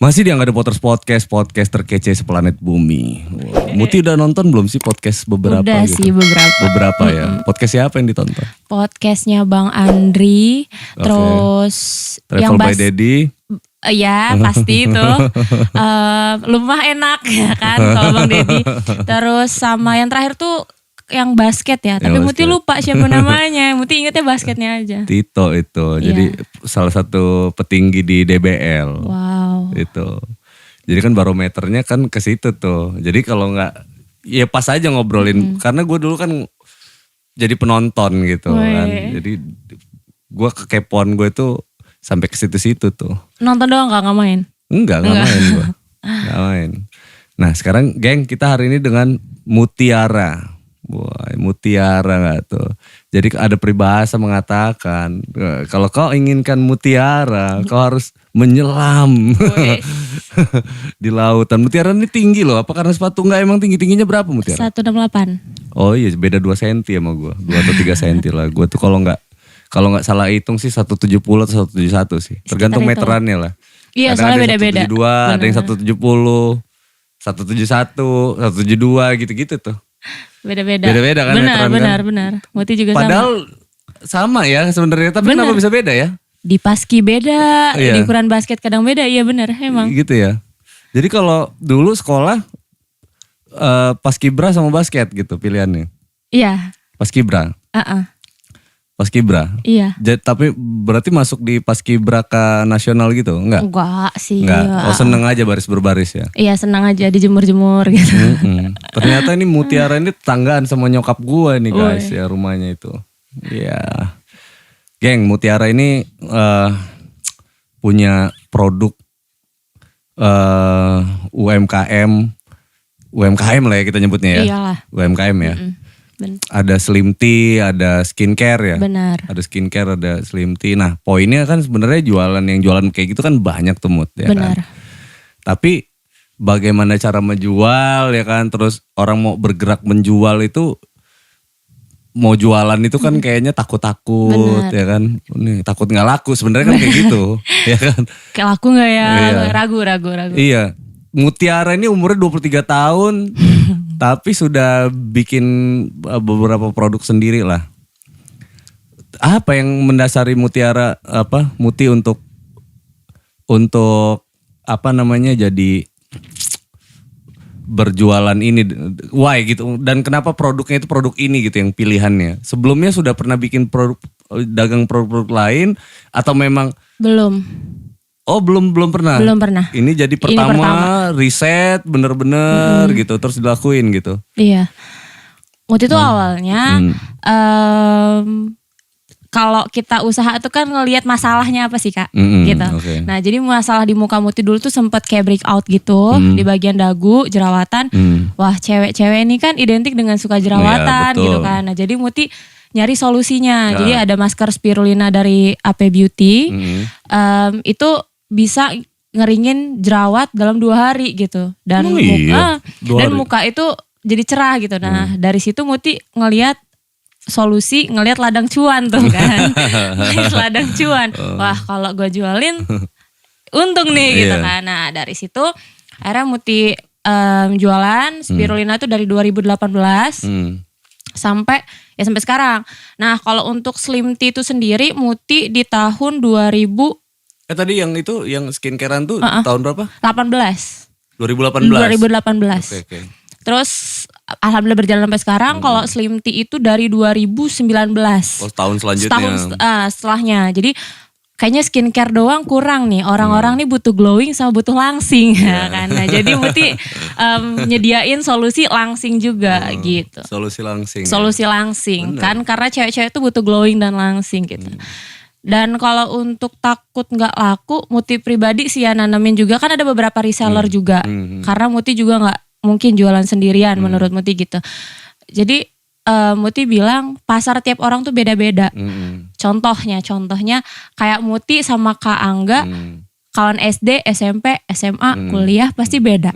Masih di Angga The Potters Podcast, podcast terkece seplanet bumi. Muti udah nonton belum sih podcast beberapa Udah gitu? sih beberapa. Beberapa ya. Podcast siapa yang ditonton? Podcastnya Bang Andri, terus Travel by Daddy. Ya pasti itu. Lumah enak ya kan kalau Bang Deddy. Terus sama yang terakhir tuh yang basket ya, tapi Yang Muti basket. lupa siapa namanya. Muti ingetnya basketnya aja. Tito itu. Iya. Jadi salah satu petinggi di DBL. Wow. Itu. Jadi kan barometernya kan ke situ tuh. Jadi kalau nggak, ya pas aja ngobrolin. Karena gue dulu kan jadi penonton gitu kan. Wih. Jadi gue kekepoan gue tuh sampai ke situ-situ tuh. Nonton doang nggak main? Enggak main gue. Nggak main. Nah sekarang geng, kita hari ini dengan Mutiara. Wah, Mutiara gak tuh. Jadi ada peribahasa mengatakan, kalau kau inginkan mutiara, kau harus menyelam di lautan. Mutiara ini tinggi loh, apa karena sepatu enggak, emang tingginya berapa Mutiara? 168. Oh iya, beda 2 cm sama gue, 2 atau 3 cm lah. Gue tuh kalau nggak salah hitung sih 170 atau 171 sih. Tergantung Sekitar itu. meterannya lah. Iya, Kadang soalnya ada yang beda-beda. 172, ada yang 170, 171, 172 gitu-gitu tuh. Beda-beda. Beda-beda kan meteran kan? Benar. Muti juga sama. Padahal sama ya sebenarnya, tapi Bener. kenapa bisa beda ya? Di paski beda, Iya. di ukuran basket kadang beda. Iya benar, emang. Gitu ya. Jadi kalau dulu sekolah paskibra sama basket gitu pilihannya. Iya. Paskibra. Paskibra. Iya. Tapi berarti masuk di paskibraka nasional gitu? Enggak? Enggak sih. Enggak. Oh seneng aja baris berbaris ya? Iya senang aja dijemur-jemur gitu. Ternyata ini Mutiara ini tetanggaan sama nyokap gue nih guys ya rumahnya itu. Iya. Geng, Mutiara ini punya produk UMKM lah ya kita nyebutnya ya. Iyalah. UMKM ya. Ben- Ada slim tea, ada skincare ya. Benar. Ada skincare, ada slim tea. Nah poinnya kan sebenarnya yang jualan kayak gitu kan banyak tuh Mut ya Benar. kan. Tapi bagaimana cara menjual ya kan. Terus orang mau bergerak menjual itu, mau jualan itu kan kayaknya takut-takut. Benar. Ya kan. Nih, takut gak laku sebenarnya kan kayak gitu. Ya kan. Kayak laku gak ya? Iya. Ragu. Iya. Mutiara ini umurnya 23 tahun. Tapi sudah bikin beberapa produk sendiri lah. Apa yang mendasari Mutiara Muti untuk apa namanya jadi berjualan ini, why gitu, dan kenapa produknya itu produk ini gitu yang pilihannya? Sebelumnya sudah pernah bikin dagang produk lain atau memang Belum belum pernah? Belum pernah. Ini jadi pertama. Riset bener-bener gitu terus dilakuin gitu. Iya. Waktu itu awalnya kalau kita usaha tuh kan ngelihat masalahnya apa sih Kak, gitu. Oke. Nah jadi masalah di muka Muti dulu tuh sempat kayak break out gitu di bagian dagu, jerawatan. Wah cewek-cewek ini kan identik dengan suka jerawatan Iya, betul. gitu kan. Nah jadi Muti nyari solusinya. Jadi ada masker spirulina dari AP Beauty. Itu bisa ngeringin jerawat dalam 2 hari gitu. Dan Emang iya? 2 hari? muka itu jadi cerah gitu. Nah dari situ Muti ngelihat solusi, ngelihat ladang cuan tuh kan. Ngelihat ladang cuan. Wah kalau gue jualin untung nih gitu Iya. kan. Nah dari situ akhirnya Muti jualan spirulina tuh dari 2018 sampai sekarang. Nah kalau untuk slim tea itu sendiri Muti di tahun 2000 Tadi yang itu yang skincarean tuh tahun berapa? 18. 2018. 2018. Oke. Terus alhamdulillah berjalan sampai sekarang. Kalau slim tea itu dari 2019. Oh, tahun selanjutnya. Setahun setelahnya. Jadi kayaknya skincare doang kurang nih. Orang-orang nih butuh glowing sama butuh langsing ya kan. Nah, jadi Muti nyediain solusi langsing juga gitu. Solusi langsing. Solusi langsing kan karena cewek-cewek itu butuh glowing dan langsing gitu. Dan kalau untuk takut nggak laku, Muti pribadi sih ya nanamin juga kan ada beberapa reseller juga. Karena Muti juga nggak mungkin jualan sendirian menurut Muti gitu. Jadi Muti bilang pasar tiap orang tuh beda-beda. Contohnya kayak Muti sama Kak Angga, kawan SD, SMP, SMA, kuliah pasti beda.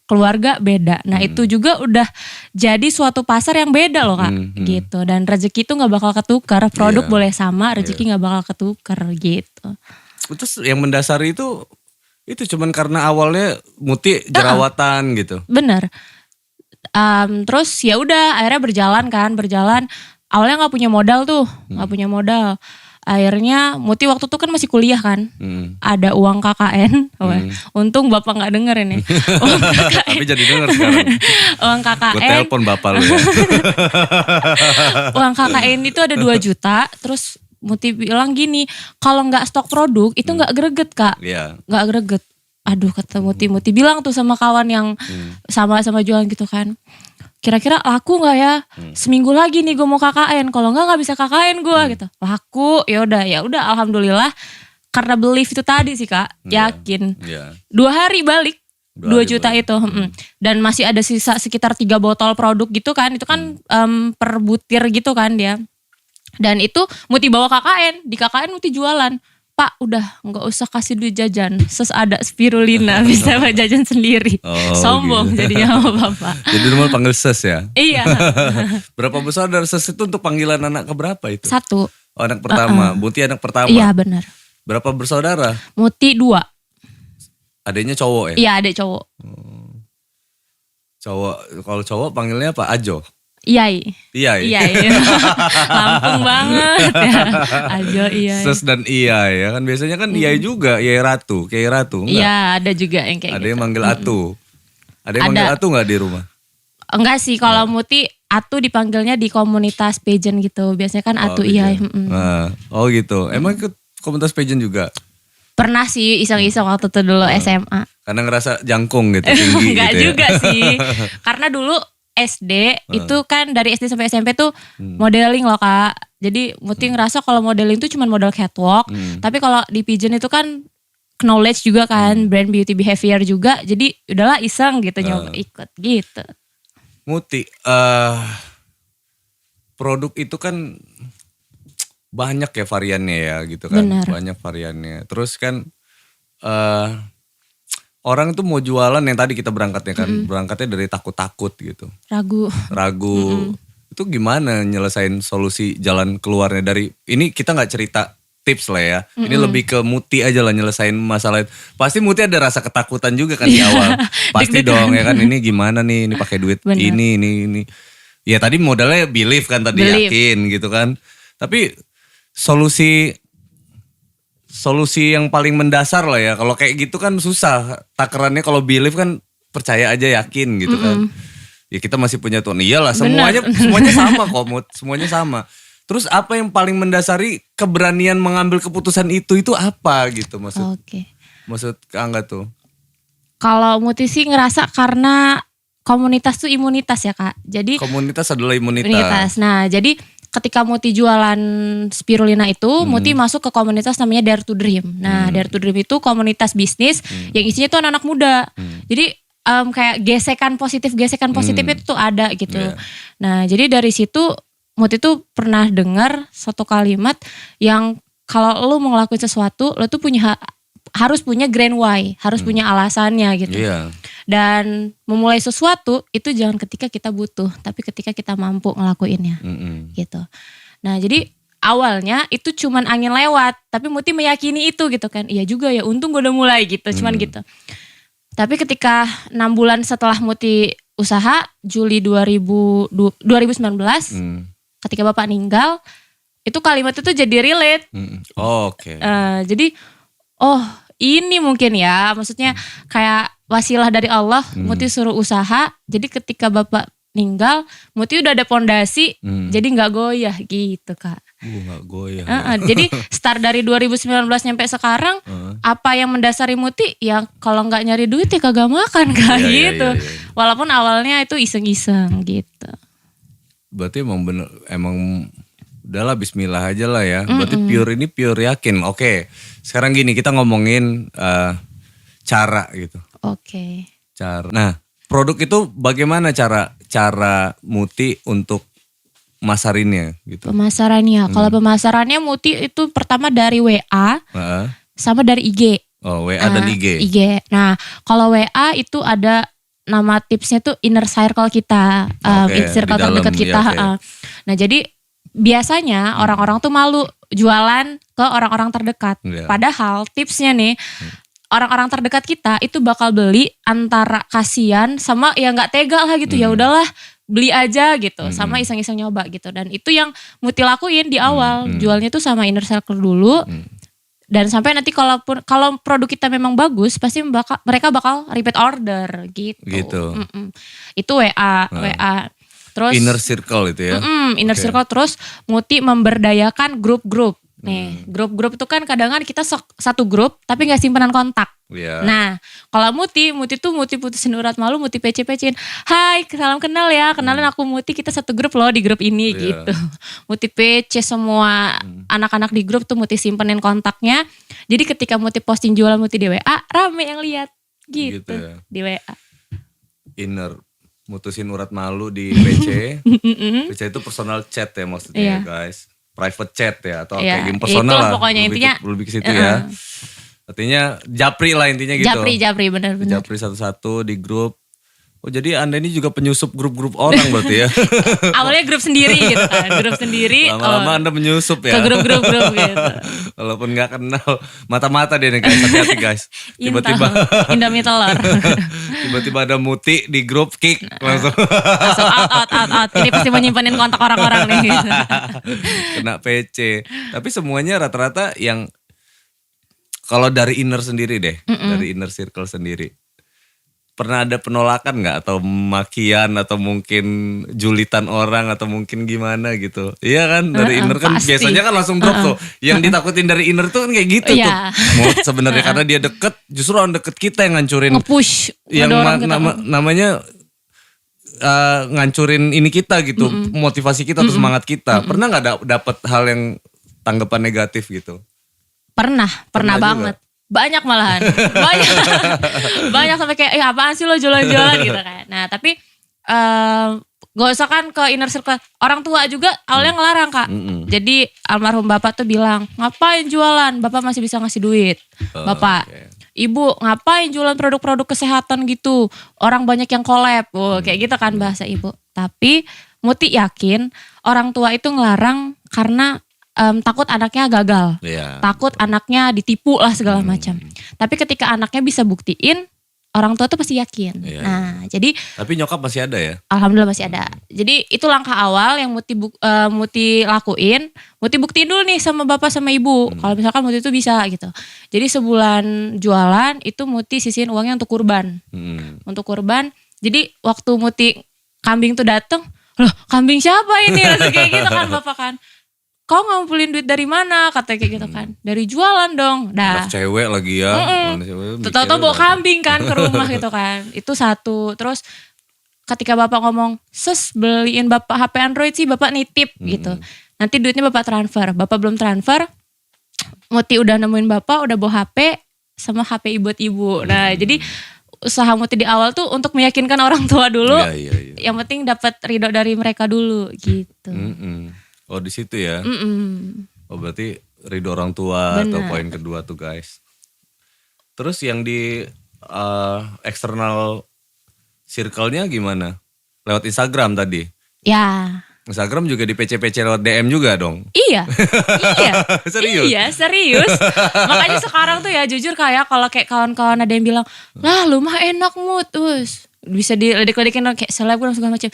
Keluarga beda. Nah itu juga udah jadi suatu pasar yang beda loh Kak. Gitu. Dan rezeki itu gak bakal ketukar. Produk boleh sama, rezeki gak bakal ketukar gitu. Terus yang mendasari itu Itu cuman karena awalnya Muti jerawatan gitu. Bener. Terus ya udah akhirnya berjalan. Awalnya nggak punya modal tuh, nggak punya modal. Akhirnya Muti waktu itu kan masih kuliah kan, ada uang KKN. Untung bapak nggak denger ini. Uang KKN. Tapi jadi denger sekarang. Uang KKN. Gue telepon bapak lu ya. Uang KKN itu ada 2 juta. Terus Muti bilang gini, kalau nggak stok produk itu nggak greget kak, nggak greget. Aduh kata Muti bilang tuh sama kawan yang sama-sama jualan gitu kan. Kira-kira laku nggak ya? Seminggu lagi nih gue mau KKN. Kalau nggak bisa KKN gue gitu. Laku, ya udah. Alhamdulillah. Karena belief itu tadi sih kak, yakin. 2 hari balik. 2 juta itu. Dan masih ada sisa sekitar 3 botol produk gitu kan. Itu kan per butir gitu kan dia. Dan itu Muti bawa KKN. Di KKN Muti jualan. Pak udah gak usah kasih duit jajan. Ada spirulina bisa jajan sendiri. Sombong gitu. Jadinya sama bapak. Jadi dulu panggil ses ya? Iya. Berapa besar dari ses itu untuk panggilan anak keberapa itu? 1. Oh anak pertama. Muti anak pertama? Iya benar. Berapa bersaudara? Muti 2. Adanya cowok ya? Iya adik cowok. Cowok, kalau cowok panggilnya apa? Ajo? Iyai. Lampung banget ya. Ajo Iyai. Ses dan Iyai ya kan biasanya kan Iyai juga, Iyai Ratu, Kiai Ratu. Iya ada juga yang kayak ada gitu. Yang manggil Atu. Ada yang manggil Atu gak di rumah? Enggak sih, kalau Muti Atu dipanggilnya di komunitas pageant gitu. Biasanya kan Atu Iyai. Oh gitu, emang ikut komunitas pageant juga? Pernah sih iseng-iseng waktu itu dulu SMA. Karena ngerasa jangkung gitu, tinggi Enggak gitu ya? juga sih, karena dulu SD itu kan dari SD sampai SMP tuh modeling loh kak. Jadi Muti ngerasa kalau modeling tuh cuma model catwalk. Tapi kalau di pageant itu kan knowledge juga kan, brand beauty behavior juga. Jadi udahlah iseng gitu nyoba ikut gitu. Muti, produk itu kan banyak ya variannya ya gitu kan. Benar. Banyak variannya. Terus kan orang tuh mau jualan yang tadi kita berangkatnya kan, berangkatnya dari takut-takut gitu. Ragu. Itu gimana nyelesain solusi jalan keluarnya dari, ini kita gak cerita tips lah ya. Ini lebih ke Muti aja lah nyelesain masalah itu. Pasti Muti ada rasa ketakutan juga kan di awal. Pasti dong ya kan, ini gimana nih, ini pakai duit ini. Ya tadi modalnya belief kan tadi, yakin gitu kan. Tapi solusi yang paling mendasar lah ya. Kalau kayak gitu kan susah. Takarannya kalau belief kan percaya aja yakin gitu kan. Ya kita masih punya Tuhan. Iyalah semuanya sama kok. Semuanya sama. Terus apa yang paling mendasari keberanian mengambil keputusan itu apa gitu maksud? Maksud Kak Angga tuh. Kalau Muti sih ngerasa karena komunitas tuh imunitas ya Kak. Jadi komunitas adalah imunitas. Nah, jadi ketika Muti jualan spirulina itu, Muti masuk ke komunitas namanya Dare to Dream. Nah, Dare to Dream itu komunitas bisnis yang isinya tuh anak-anak muda. Jadi kayak gesekan positif itu tuh ada gitu. Nah, jadi dari situ Muti tuh pernah dengar satu kalimat yang kalau lo mau ngelakuin sesuatu, lo tuh harus punya grand why, harus punya alasannya gitu. Dan memulai sesuatu itu jangan ketika kita butuh, tapi ketika kita mampu ngelakuinnya gitu. Nah jadi awalnya itu cuman angin lewat, tapi Muti meyakini itu gitu kan. Iya juga ya, untung gue udah mulai gitu, cuman gitu. Tapi ketika 6 bulan setelah Muti usaha, Juli 2019, ketika bapak meninggal, itu kalimat itu jadi relate. Jadi ini mungkin ya, maksudnya kayak wasilah dari Allah, Muti suruh usaha, jadi ketika bapak meninggal, Muti udah ada pondasi, jadi gak goyah gitu Kak. Gak goyah. Jadi start dari 2019 nyampe sekarang, apa yang mendasari Muti, ya kalau gak nyari duit ya kagak makan Kak gitu. Walaupun awalnya itu iseng-iseng gitu. Berarti emang udahlah bismillah aja lah ya. Berarti pure yakin. Oke. Sekarang gini, kita ngomongin cara gitu. Cara. Nah, produk itu bagaimana cara Muti untuk masarinnya gitu? Pemasarannya. Kalau pemasarannya Muti itu pertama dari WA sama dari IG. WA dan IG. Nah, kalau WA itu ada nama tipsnya tuh inner circle kita, circle terdekat kita. Nah, jadi biasanya orang-orang tuh malu jualan ke orang-orang terdekat. Padahal tipsnya nih, orang-orang terdekat kita itu bakal beli antara kasihan sama ya nggak tega lah gitu. Ya udahlah beli aja gitu, sama iseng-iseng nyoba gitu. Dan itu yang Muti lakuin di awal, jualnya tuh sama inner circle dulu. Dan sampai nanti kalau produk kita memang bagus, pasti mereka bakal repeat order gitu. Itu WA. Terus inner circle itu ya. Inner circle, terus Muti memberdayakan grup-grup. Nih, grup-grup itu kan kadang-kadang kita satu grup tapi gak simpanan kontak. Nah, kalau Muti putusin urat malu, Muti PC-PC-in. Hai, salam kenal ya, kenalin aku Muti, kita satu grup loh di grup ini gitu. Muti PC semua anak-anak di grup tuh Muti simpenin kontaknya. Jadi ketika Muti posting jualan Muti di WA, rame yang lihat gitu ya. Di WA. Inner, mutusin urat malu di PC. PC itu personal chat ya maksudnya guys. Private chat ya atau kayak game personal lah. Pokoknya intinya lebih ke situ ya. Artinya japri lah intinya gitu. Japri benar. Japri satu-satu di grup. Oh jadi Anda ini juga penyusup grup-grup orang berarti ya. Awalnya grup sendiri gitu kan. Grup sendiri. Lama-lama Anda menyusup ya. Ke grup-grup gitu. Walaupun gak kenal. Mata-mata deh nih guys. Hati-hati guys. Tiba-tiba. Indomie telur. Tiba-tiba ada Muti di grup kick. Langsung out. Ini pasti menyimpanin kontak orang-orang nih. Kena PC. Tapi semuanya rata-rata yang. Kalau dari inner sendiri deh. Dari inner circle sendiri. Pernah ada penolakan gak? Atau makian atau mungkin julitan orang atau mungkin gimana gitu. Iya kan dari inner kan pasti. Biasanya kan langsung drop tuh. Yang ditakutin dari inner tuh kan kayak gitu tuh. Sebenarnya karena dia deket, justru orang deket kita yang ngancurin. Nge-push. Yang namanya ngancurin ini kita gitu. Motivasi kita atau semangat kita. Pernah gak dapet hal yang tanggapan negatif gitu? Pernah banget. Juga. Banyak malahan, banyak sampai kayak apaan sih lo jualan-jualan gitu kan. Nah tapi gak usah kan ke inner circle, orang tua juga awalnya ngelarang Kak. Jadi almarhum bapak tuh bilang, ngapain jualan, bapak masih bisa ngasih duit. Bapak, ibu ngapain jualan produk-produk kesehatan gitu, orang banyak yang collab, kayak gitu kan bahasa ibu. Tapi Muti yakin orang tua itu ngelarang karena takut anaknya gagal, takut anaknya ditipu lah segala macam. Tapi ketika anaknya bisa buktiin, orang tua tuh pasti yakin. Nah, jadi. Tapi nyokap masih ada ya? Alhamdulillah masih ada. Jadi itu langkah awal yang Muti lakuin. Muti buktiin dulu nih sama bapak sama ibu. Kalau misalkan Muti itu bisa gitu. Jadi sebulan jualan itu Muti sisihin uangnya untuk kurban. Untuk kurban. Jadi waktu Muti kambing tuh dateng, loh kambing siapa ini? Langsung kayak gitu kan bapak kan. Kau ngumpulin duit dari mana? Katanya kayak gitu kan. Dari jualan dong. Anak cewek lagi ya. Tahu-tahu bawa kambing kan ke rumah gitu kan. Itu satu. Terus ketika bapak ngomong, "Sus, beliin bapak HP Android sih, bapak nitip." gitu. Nanti duitnya bapak transfer. Bapak belum transfer. Muti udah nemuin bapak, udah bawa HP sama HP ibu. Nah, jadi usaha Muti di awal tuh untuk meyakinkan orang tua dulu. Yang penting dapat ridho dari mereka dulu gitu. Oh di situ ya. Oh berarti ridho orang tua. Bener. Atau poin kedua tuh guys. Terus yang di eksternal circle-nya gimana? Lewat Instagram tadi? Ya. Instagram juga di PC-PC lewat DM juga dong? Iya. Serius? Iya serius. Makanya sekarang tuh ya jujur kayak kalau kayak kawan-kawan ada yang bilang, lah lu mah enak Mut. Bisa diledek-ledekin kayak selebgram segala macam.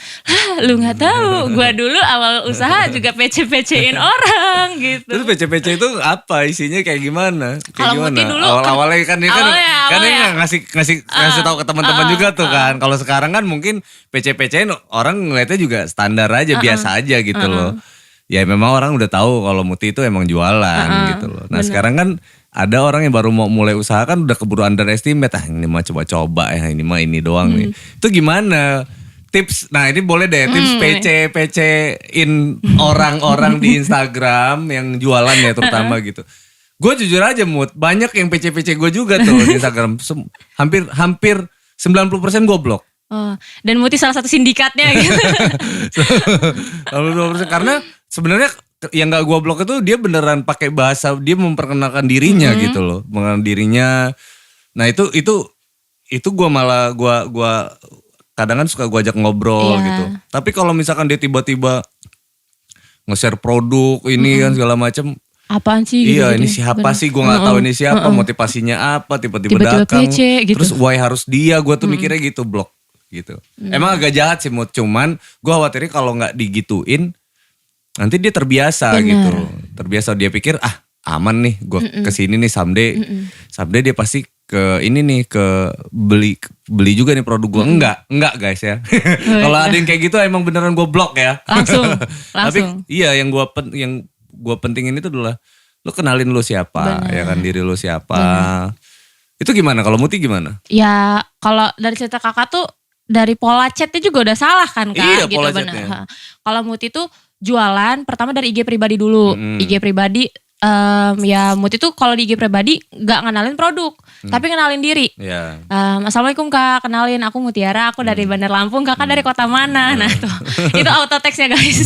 Lu gak tahu, gue dulu awal usaha juga PC-PC-in orang gitu. Terus PC-PC itu apa isinya kayak gimana? Kalau Muti dulu awal-awalnya kan ini ngasih tahu ke teman-teman juga tuh kan. Kalau sekarang kan mungkin PC-PC-in orang ngeliatnya juga standar aja, biasa aja gitu loh. Ya memang orang udah tahu kalau Muti itu emang jualan gitu loh. Nah sekarang kan ada orang yang baru mau mulai usaha kan udah keburu underestimate. Ini mah coba-coba ya, ini mah ini doang nih. Itu gimana? Tips, nah ini boleh deh tips PC-in orang-orang di Instagram yang jualan ya terutama gitu. Gue jujur aja Mut, banyak yang PC gue juga tuh di Instagram. Hampir 90% gue blok. Oh, dan Muti salah satu sindikatnya gitu. 90% karena sebenarnya yang gak gue blok itu dia beneran pakai bahasa, dia memperkenalkan dirinya gitu loh, mengenal dirinya. Nah itu gue malah gue kadang kan suka gue ajak ngobrol gitu. Tapi kalau misalkan dia tiba-tiba nge-share produk ini kan segala macam, apaan sih Iya gitu-gitu ini ya. siapa Bener. sih, gue gak tahu ini siapa, motivasinya apa, tiba-tiba Tiba-tiba datang. kece gitu. Terus why harus dia, gue tuh mikirnya gitu, blok gitu. Emang agak jahat sih Mut, cuman gue khawatirnya kalau gak digituin, nanti dia terbiasa Bener. gitu. Terbiasa, dia pikir aman nih, gue kesini nih someday dia pasti ke ini nih, ke beli juga nih produk gue. Enggak guys ya. Kalau ada yang kayak gitu emang beneran gue blok ya. Langsung. Tapi iya yang gue pentingin itu adalah lu kenalin lu siapa, Bener. ya kan, diri lu siapa. Itu gimana? Kalau Muti gimana? Ya kalau dari cerita kakak tuh dari pola chatnya juga udah salah kan kak. Iya, gitu pola bener. chatnya. Kalau Muti tuh jualan pertama dari IG pribadi dulu. IG pribadi ya Muti tuh kalau di IG pribadi gak ngenalin produk. Tapi kenalin diri. Ya. Assalamualaikum kak, kenalin aku Mutiara, aku dari Bandar Lampung, kakak dari kota mana? Nah tuh, itu auto text-nya guys.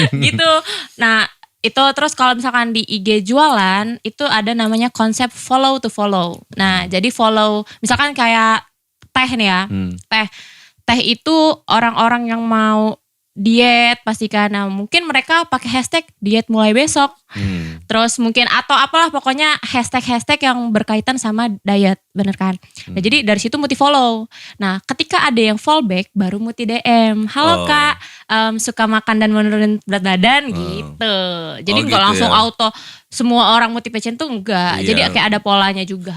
Gitu. Nah itu terus kalau misalkan di IG jualan itu ada namanya konsep follow to follow. Nah jadi follow misalkan kayak teh nih ya, teh itu orang-orang yang mau diet pastikan. Nah mungkin mereka pakai hashtag diet mulai besok. Terus mungkin atau apalah pokoknya hashtag yang berkaitan sama diet, bener kan? Nah jadi dari situ Muti follow. Nah ketika ada yang follow back baru Muti DM. Halo kak, suka makan dan menurunin berat badan gitu. Jadi nggak gitu langsung ya. auto semua orang Muti Passion tuh enggak. Iya. Jadi kayak ada polanya juga.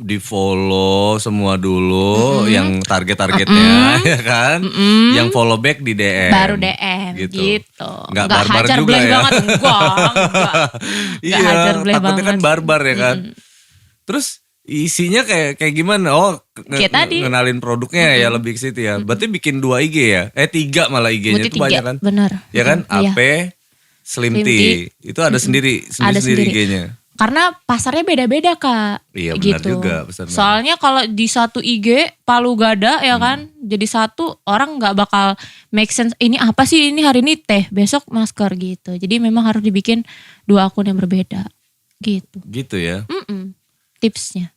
Di follow semua dulu yang targetnya ya kan. Yang follow back di DM. Baru DM gitu. Nggak barbar hajar juga bleh ya. banget, enggak. Iya, hajar bleh takutnya kan banget. barbar ya kan. Terus isinya kayak gimana? Kayak tadi. Ngenalin produknya ya lebih ke situ ya. Berarti bikin 2 IG ya? 3 malah IG-nya Muti itu banyak 3, kan? bener. Ya kan? Iya. AP, Slim Slim Tea. Itu ada sendiri Ada sendiri. IG-nya. Karena pasarnya beda-beda kak. Iya, benar gitu. juga pesannya. Soalnya kalau di satu IG Palu Gada ya kan. Jadi satu orang gak bakal make sense. Ini apa sih, ini hari ini teh, besok masker gitu. Jadi memang harus dibikin 2 akun yang berbeda gitu. Gitu ya. Tipsnya.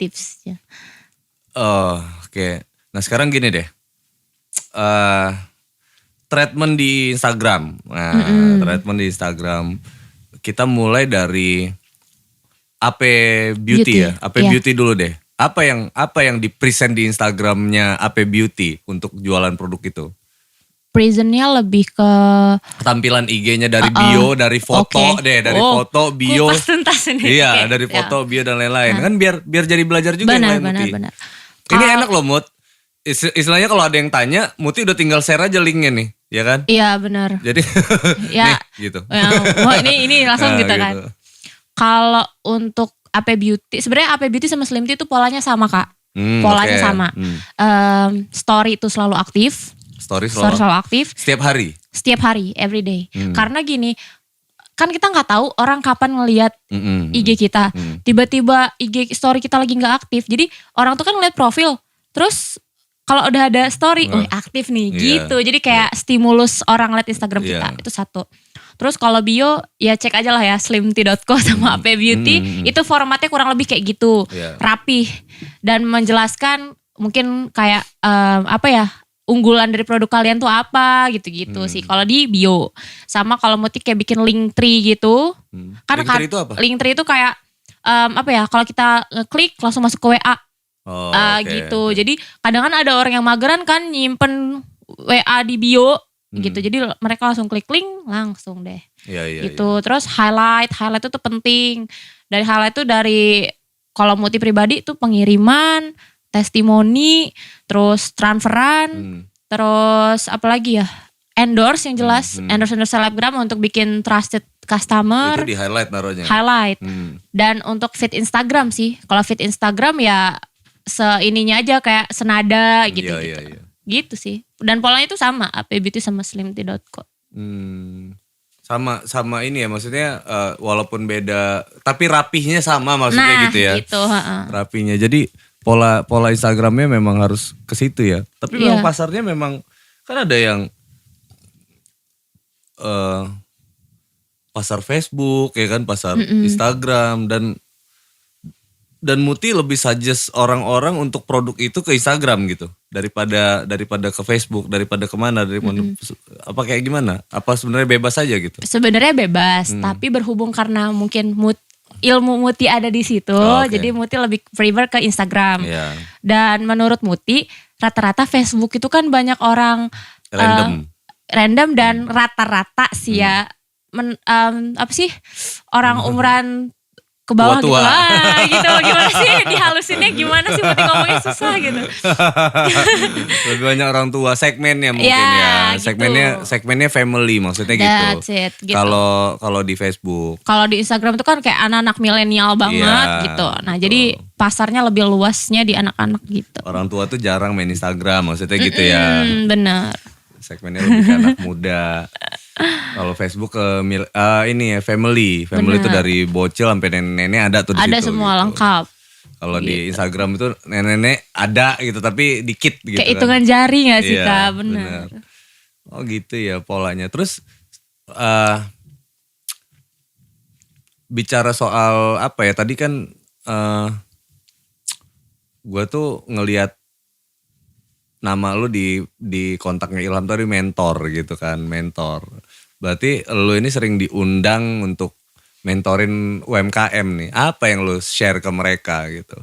Tipsnya. Oh, oke. Nah sekarang gini deh. Treatment di Instagram. Nah, treatment di Instagram. Kita mulai dari AP Beauty ya. AP iya. Beauty dulu deh. Apa yang di-present di Instagramnya AP Beauty untuk jualan produk itu? Presentnya lebih ke Tampilan IG-nya dari bio, dari foto oke. deh, dari foto, bio. Kupas tuntas ini. Iya, Oke, dari ya. foto, bio dan lain-lain. Kan biar jadi belajar juga yang lain Muti. Benar. Ini enak loh Mut. Istilahnya kalau ada yang tanya, Muti udah tinggal share aja linknya nih, ya kan? Iya benar. Jadi Ya. nih gitu. Wah ini langsung Nah, gitu kan. gitu. Kalau untuk AP Beauty, sebenarnya AP Beauty sama Slim Tea itu polanya sama kak. Polanya oke. sama. Story itu selalu aktif. Story Story selalu selalu aktif. setiap hari. Setiap hari, every day. Karena gini, kan kita nggak tahu orang kapan ngelihat IG kita. Tiba-tiba IG story kita lagi nggak aktif. Jadi orang tuh kan ngeliat profil. Terus kalau udah ada story, aktif nih Iya. gitu. Jadi kayak stimulus orang liat Instagram kita. Iya. Itu satu. Terus kalau bio ya cek aja lah ya slimtea.co sama AP Beauty. Itu formatnya kurang lebih kayak gitu. Iya. Rapih. Dan menjelaskan mungkin kayak unggulan dari produk kalian tuh apa gitu-gitu sih. Kalau di bio. Sama kalau Muti kayak bikin link tree gitu. Kan Linktree itu apa? Linktree itu kayak kalau kita ngeklik langsung masuk ke WA. Oh, oke. Gitu. Jadi kadang kan ada orang yang mageran kan nyimpen WA di bio gitu. Jadi mereka langsung klik link langsung deh. Iya. Gitu. Terus highlight itu tuh penting. Dari highlight tuh dari kalau Muti pribadi tuh pengiriman, testimoni, terus transferan, terus apalagi ya? Endorse yang jelas, endorse selebgram untuk bikin trusted customer. Itu di highlight naruhnya. Highlight. Dan untuk feed Instagram sih. Kalau feed Instagram ya seininya aja kayak senada gitu. Iya. Gitu sih. Dan polanya itu sama, AP Beauty sama slimtea.co. Sama ini ya, maksudnya walaupun beda tapi rapihnya sama maksudnya gitu ya. Gitu, Rapihnya. Jadi pola Instagramnya memang harus ke situ ya. Tapi memang pasarnya memang kan ada yang pasar Facebook ya kan, pasar Instagram, dan dan Muti lebih suggest orang-orang untuk produk itu ke Instagram gitu daripada ke Facebook, daripada kemana, apa kayak gimana? Apa sebenarnya bebas aja gitu? Sebenarnya bebas, tapi berhubung karena mungkin ilmu Muti ada di situ, jadi Muti lebih prefer ke Instagram. Dan menurut Muti, rata-rata Facebook itu kan banyak orang random dan rata-rata sih ya, apa sih orang umuran ke bawah gitu lah, gitu. Gimana sih dihalusinnya, gimana sih Muti ngomongnya susah gitu. Lebih banyak orang tua, segmennya mungkin ya. Gitu. Segmennya family maksudnya gitu. That's it, gitu. Kalau di Facebook. Kalau di Instagram itu kan kayak anak-anak milenial banget gitu. Nah, jadi pasarnya lebih luasnya di anak-anak gitu. Orang tua tuh jarang main Instagram maksudnya gitu ya. Bener. Segmennya lebih ke anak muda. Kalau Facebook ini ya family itu dari bocil sampai nenek-nenek ada tuh di situ. Ada semua gitu. Lengkap. Kalau di Instagram itu nenek-nenek ada gitu tapi dikit gitu. Kayak hitungan jari gak sih Kak? Bener. Oh gitu ya polanya. Terus bicara soal apa ya tadi kan gue tuh ngelihat nama lu di kontaknya Ilham tadi mentor gitu kan, mentor. Berarti lu ini sering diundang untuk mentorin UMKM nih. Apa yang lu share ke mereka gitu?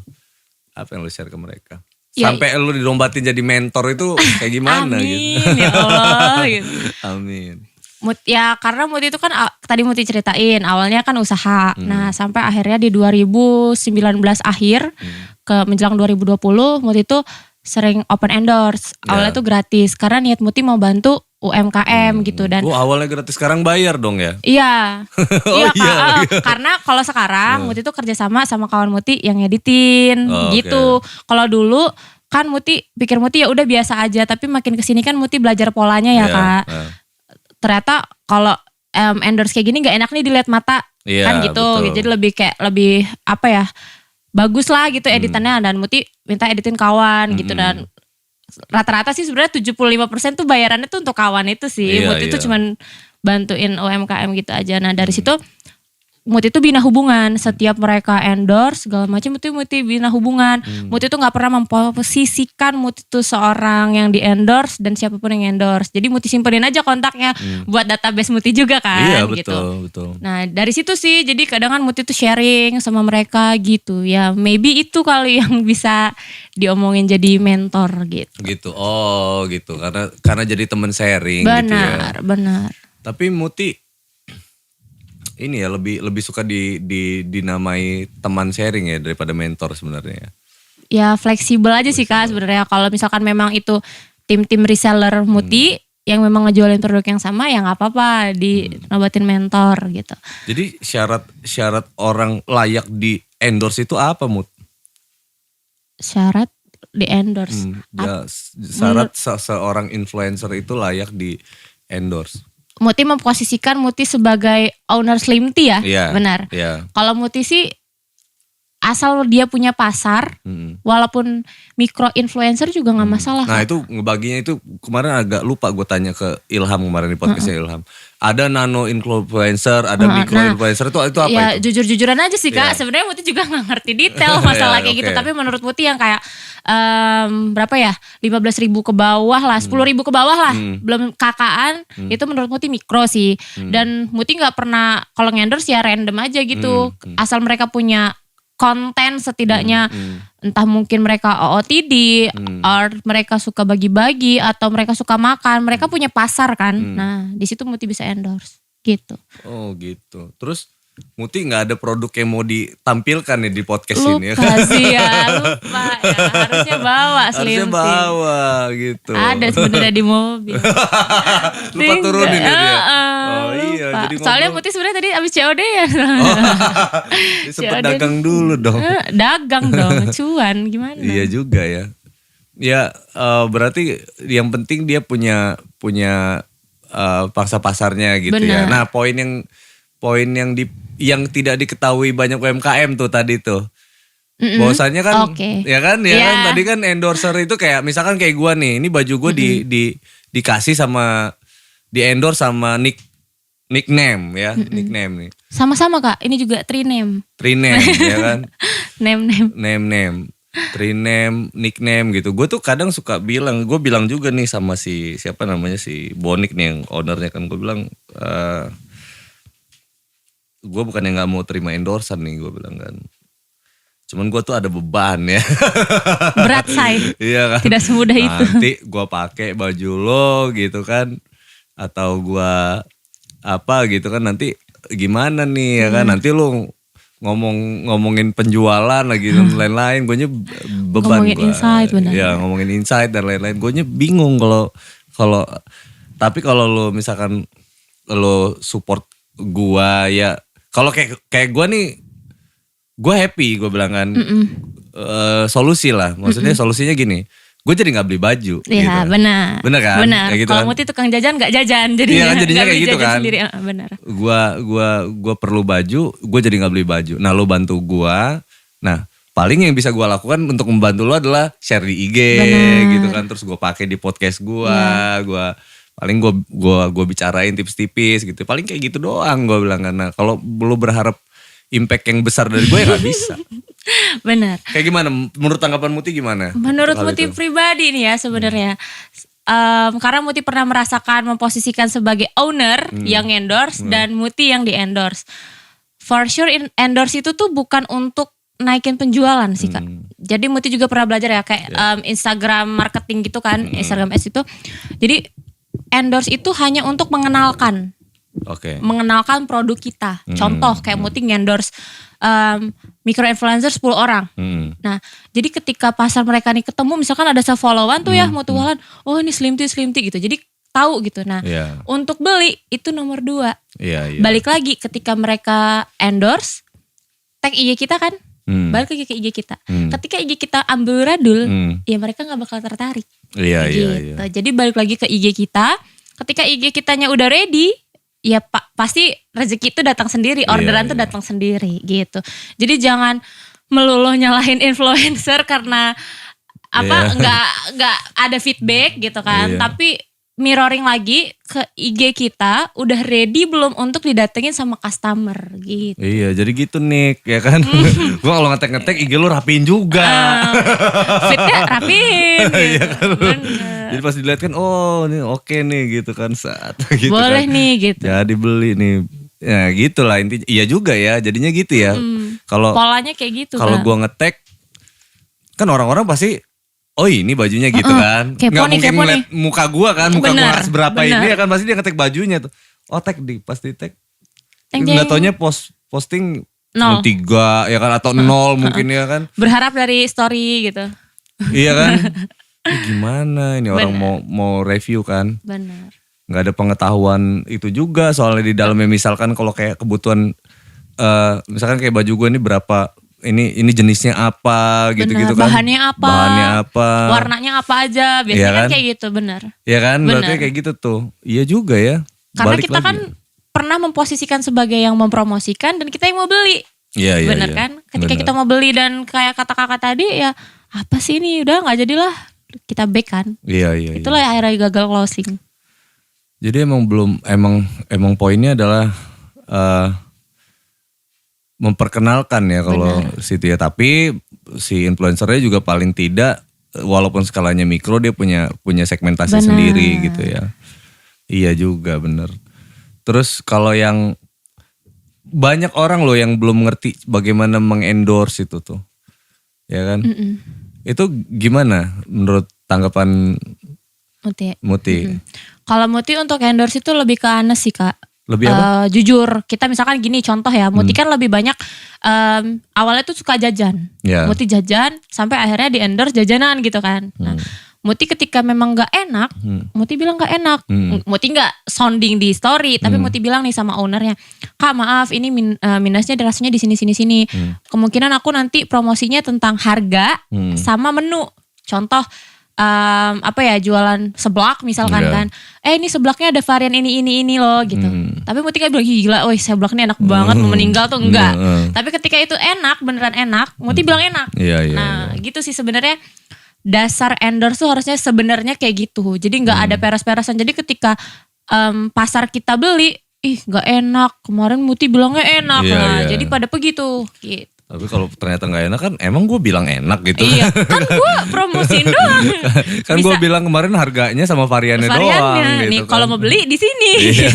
Apa yang lu share ke mereka? Sampai lu dilombatin jadi mentor itu kayak gimana gitu? Amin ya Allah gitu. Amin. Ya karena Muti itu kan tadi Muti ceritain awalnya kan usaha. Nah sampai akhirnya di 2019 akhir ke menjelang 2020 Muti itu sering open endorse. Awalnya tuh gratis karena niat Muti mau bantu UMKM gitu dan awalnya gratis sekarang bayar dong ya? Iya. Karena kalau sekarang Muti tuh kerjasama sama kawan Muti yang ngeditin gitu. Kalau dulu kan Muti pikir Muti ya udah biasa aja tapi makin kesini kan Muti belajar polanya ya Kak. Ternyata kalau endorse kayak gini gak enak nih dilihat mata kan gitu. Betul. Jadi lebih apa ya? Bagus lah gitu editannya dan Muti minta editin kawan gitu dan rata-rata sih sebenarnya 75% tuh bayarannya tuh untuk kawan itu sih. Muti tuh cuman bantuin UMKM gitu aja. Nah dari situ Muti tuh bina hubungan. Setiap mereka endorse segala macam Muti bina hubungan. Muti tuh gak pernah memposisikan Muti tuh seorang yang di endorse dan siapapun yang endorse. Jadi Muti simpenin aja kontaknya buat database Muti juga kan. Iya gitu. betul. Nah dari situ sih jadi kadang kan Muti tuh sharing sama mereka gitu. Ya maybe itu kali yang bisa diomongin jadi mentor gitu. Gitu, oh gitu. Karena jadi temen sharing gitu ya. Benar. Tapi Muti ini ya lebih suka dinamai teman sharing ya daripada mentor sebenarnya ya. Ya fleksibel aja sih Kak sebenarnya. Kalau misalkan memang itu tim reseller Muti yang memang ngejualin produk yang sama ya nggak apa-apa dinobatin mentor gitu. Jadi syarat orang layak di endorse itu apa Mut? Syarat di endorse. Syarat seorang influencer itu layak di endorse. Muti memposisikan Muti sebagai owner Slim Tea ya, benar. Kalau Muti sih asal dia punya pasar, walaupun mikro influencer juga nggak masalah. Nah itu ngebaginya itu kemarin agak lupa gue tanya ke Ilham kemarin di podcastnya Ilham. Ada nano influencer, ada mikro influencer itu apa ya, itu? Jujur-jujuran aja sih Kak, sebenarnya Muti juga nggak ngerti detail masalah kayak gitu. Tapi menurut Muti yang kayak berapa ya 15.000 ke bawah lah, 10.000 ke bawah lah, belum kakaan itu menurut Muti mikro sih. Dan Muti nggak pernah kalau ngendorse ya random aja gitu, asal mereka punya konten setidaknya entah mungkin mereka OOTD or mereka suka bagi-bagi atau mereka suka makan, mereka punya pasar kan. Nah di situ Muti bisa endorse gitu. Oh gitu. Terus Muti nggak ada produk yang mau ditampilkan nih di podcast ini ya? Lupa sih ya, harusnya bawa Slim Tea. Harusnya bawa gitu. Ada sebenarnya di mobil. Lupa turunin ya dia? Oh iya. Jadi soalnya Muti sebenarnya tadi abis COD ya. Sempet dagang dulu dong. Dagang dong, cuan gimana? Iya juga ya. Ya berarti yang penting dia punya pangsa pasarnya gitu. Bener. Ya. Nah poin yang tidak diketahui banyak UMKM tuh tadi tuh. Bahwasannya kan kan tadi kan endorser itu kayak misalkan kayak gue nih, ini baju gue di dikasih sama di endorse sama Nick nickname ya, nickname nih. Sama-sama Kak, ini juga triname. Triname ya kan. Name. Name. Triname, nickname gitu. Gue tuh kadang suka bilang, gue bilang juga nih sama si siapa namanya si Bonik nih yang ownernya kan, gue bilang gue bukan yang nggak mau terima endorsan nih, gue bilang kan. Cuman gue tuh ada beban ya. Berat say. Iya kan. Tidak semudah itu. Nanti gue pakai baju lo gitu kan, atau gue apa gitu kan, nanti gimana nih ya kan, nanti lo ngomongin penjualan lagi dan lain-lain, gue beban. Ngomongin insight benar. Ya ngomongin insight dan lain-lain, gue bingung kalau tapi kalau lo misalkan lo support gue ya, kalau kayak gue nih, gue happy, gue bilang kan. Solusi lah, maksudnya solusinya gini, gue jadi nggak beli baju. Iya gitu. Benar kan? Benar. Gitu Kalau kan? Muti tukang jajan nggak jajan, jadinya. Iya kan, jadinya gak kayak beli gitu jajan kan. Sendiri. Benar. Gua perlu baju, gue jadi nggak beli baju. Nah lo bantu gue, nah paling yang bisa gue lakukan untuk membantu lo adalah share di IG. Benar. Gitu kan, terus gue pakai di podcast gue, paling gue bicarain tips-tipis gitu. Paling kayak gitu doang gue bilang kan. Nah kalau lo berharap impact yang besar dari gue ya gak bisa. Benar. Kayak gimana? Menurut tanggapan Muti gimana? Menurut Muti pribadi nih ya sebenarnya. Karena Muti pernah merasakan memposisikan sebagai owner yang endorse dan Muti yang di endorse. For sure endorse itu tuh bukan untuk naikin penjualan sih Kak. Jadi Muti juga pernah belajar ya kayak Instagram marketing gitu kan, Instagram Ads itu. Jadi endorse itu hanya untuk mengenalkan. Mengenalkan produk kita. Contoh kayak Muti endorse micro influencer 10 orang. Nah, jadi ketika pasar mereka nih ketemu, misalkan ada se-followan tuh ya mutualan, oh ini slim tea gitu. Jadi tahu gitu. Nah, untuk beli itu nomor 2. Balik lagi ketika mereka endorse, tag IG kita kan, balik lagi ke IG kita. Ketika IG kita amburadul, ya mereka nggak bakal tertarik. Gitu. Jadi balik lagi ke IG kita. Ketika IG kitanya udah ready, ya pasti rezeki itu datang sendiri, orderan tuh datang sendiri gitu. Jadi jangan melulu nyalahin influencer karena nggak ada feedback gitu kan. Tapi mirroring lagi ke IG kita udah ready belum untuk didatengin sama customer gitu. Iya, jadi gitu Nick ya kan. Gua kalau ngetek IG lu rapiin juga. Fitnya rapiin gitu. Iya kan. Jadi pas dilihat kan, oh ini oke nih gitu kan, saat gitu. Boleh kan. nih gitu. Jadi beli nih. Ya gitulah intinya. Iya juga ya, jadinya gitu ya. Kalau polanya kayak gitu kalau kan. gua ngetek kan orang-orang pasti, oh ini bajunya gitu kan. Nggak mungkin ngeliat muka gua kan, muka gua seberapa ini ya kan, pasti dia ngetek bajunya tuh. Oh tag pasti tag. Nggak taunya posting 3 ya kan, atau 0 mungkin ya kan. Berharap dari story gitu. Iya kan. Ini gimana ini orang mau review kan. Benar. Nggak ada pengetahuan itu juga soalnya di dalamnya, misalkan kalau kayak kebutuhan misalkan kayak baju gue ini berapa, ini jenisnya apa gitu-gitu kan. Bahannya apa. Warnanya apa aja. Biasanya kan kayak gitu, benar. Iya kan, berarti kayak gitu tuh. Iya juga ya. Karena kita kan pernah memposisikan sebagai yang mempromosikan dan kita yang mau beli. Iya. Benar kan? Ketika kita mau beli dan kayak kata kakak tadi ya, apa sih ini, udah gak jadilah. Kita back kan. Iya. Itulah akhirnya gagal closing. Jadi emang poinnya adalah memperkenalkan ya kalau situ ya. Tapi si influencernya juga paling tidak, walaupun skalanya mikro, dia punya segmentasi sendiri gitu ya. Iya juga bener. Terus kalau yang banyak orang loh yang belum ngerti bagaimana mengendorse itu tuh, ya kan? Itu gimana menurut tanggapan Muti? Kalau Muti untuk endorse itu lebih ke honest sih Kak. Lebih apa? Jujur, kita misalkan gini contoh ya, Muti kan lebih banyak awalnya tuh suka jajan. Muti jajan sampai akhirnya di endorse jajanan gitu kan. Nah, Muti ketika memang gak enak, Muti bilang gak enak. Muti gak sounding di story, tapi Muti bilang nih sama ownernya, Kak maaf ini minusnya rasanya di sini. Kemungkinan aku nanti promosinya tentang harga sama menu. Contoh jualan seblak misalkan kan. Ini seblaknya ada varian ini loh gitu. Tapi Muti kan bilang gila, seblak ini enak banget, mau meninggal tuh enggak. Tapi ketika itu enak, beneran enak, Muti bilang enak. Nah gitu sih sebenarnya. Dasar endorse tuh harusnya sebenarnya kayak gitu. Jadi nggak ada peres-peresan. Jadi ketika pasar kita beli, ih gak enak, kemarin Muti bilangnya enak. Iya, Nah iya. jadi pada begitu gitu. Tapi kalau ternyata gak enak kan emang gue bilang enak gitu. Iya kan gue promosiin doang. Kan gue Bisa bilang kemarin harganya sama variannya doang variannya. gitu Nih kan. kalau mau beli di sini. Iya.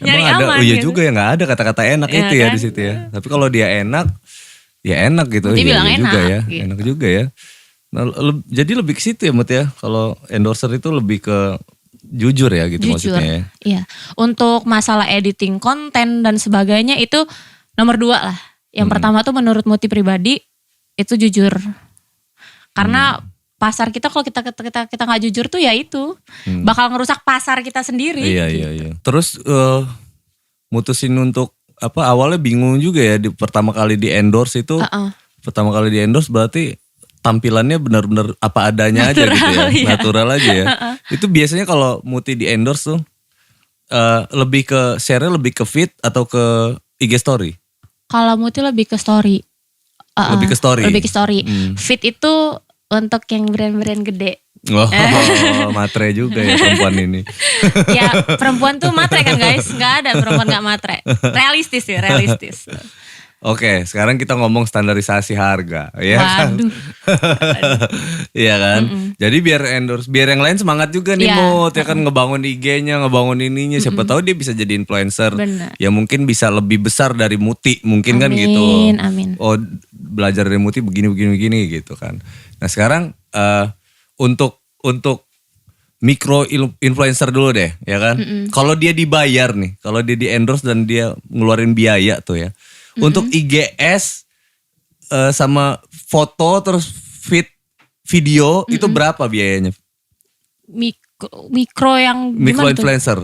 Nyari Emang ada, aman oh iya gitu. juga ya nggak ada kata-kata enak Iya itu ya kan? di situ ya. Tapi kalau dia enak, ya enak gitu. Muti Iya, bilang iya juga enak, ya, gitu. enak juga ya. Nah, jadi lebih ke situ ya Mut ya. Kalau endorser itu lebih ke jujur ya gitu Jujur. maksudnya ya. Iya. Untuk masalah editing konten dan sebagainya itu nomor 2 lah. Yang pertama tuh menurut Muti pribadi itu jujur. Karena pasar kita kalau kita nggak jujur tuh ya itu bakal ngerusak pasar kita sendiri. Iya gitu. iya iya. Terus mutusin untuk apa awalnya bingung juga ya di pertama kali di endorse itu. Pertama kali di endorse berarti tampilannya benar-benar apa adanya aja gitu ya. Iya. Natural aja ya. Itu biasanya kalau Muti di endorse tuh lebih ke share lebih ke feed atau ke IG story? Kalau Muti lebih ke story. Lebih ke story? Lebih ke story. Feed itu untuk yang brand-brand gede. Oh, matre juga ya perempuan ini. Ya perempuan tuh matre kan guys. Gak ada perempuan gak matre. Realistis ya, realistis. Oke, sekarang kita ngomong standarisasi harga, ya kan? Waduh. Iya kan? Jadi biar endorse, biar yang lain semangat juga nih Iya. Mut, ya kan ngebangun IG-nya, ngebangun ininya. Siapa tahu dia bisa jadi influencer. Benar. Ya mungkin bisa lebih besar dari Muti, mungkin kan Amin, gitu. amin. Oh, belajar dari Muti begini gitu kan. Nah sekarang untuk mikro influencer dulu deh, ya kan? Kalau dia dibayar nih, kalau dia di endorse dan dia ngeluarin biaya tuh ya. Untuk IGS sama foto terus feed video itu berapa biayanya? Mikro yang Mikro gimana tuh? influencer.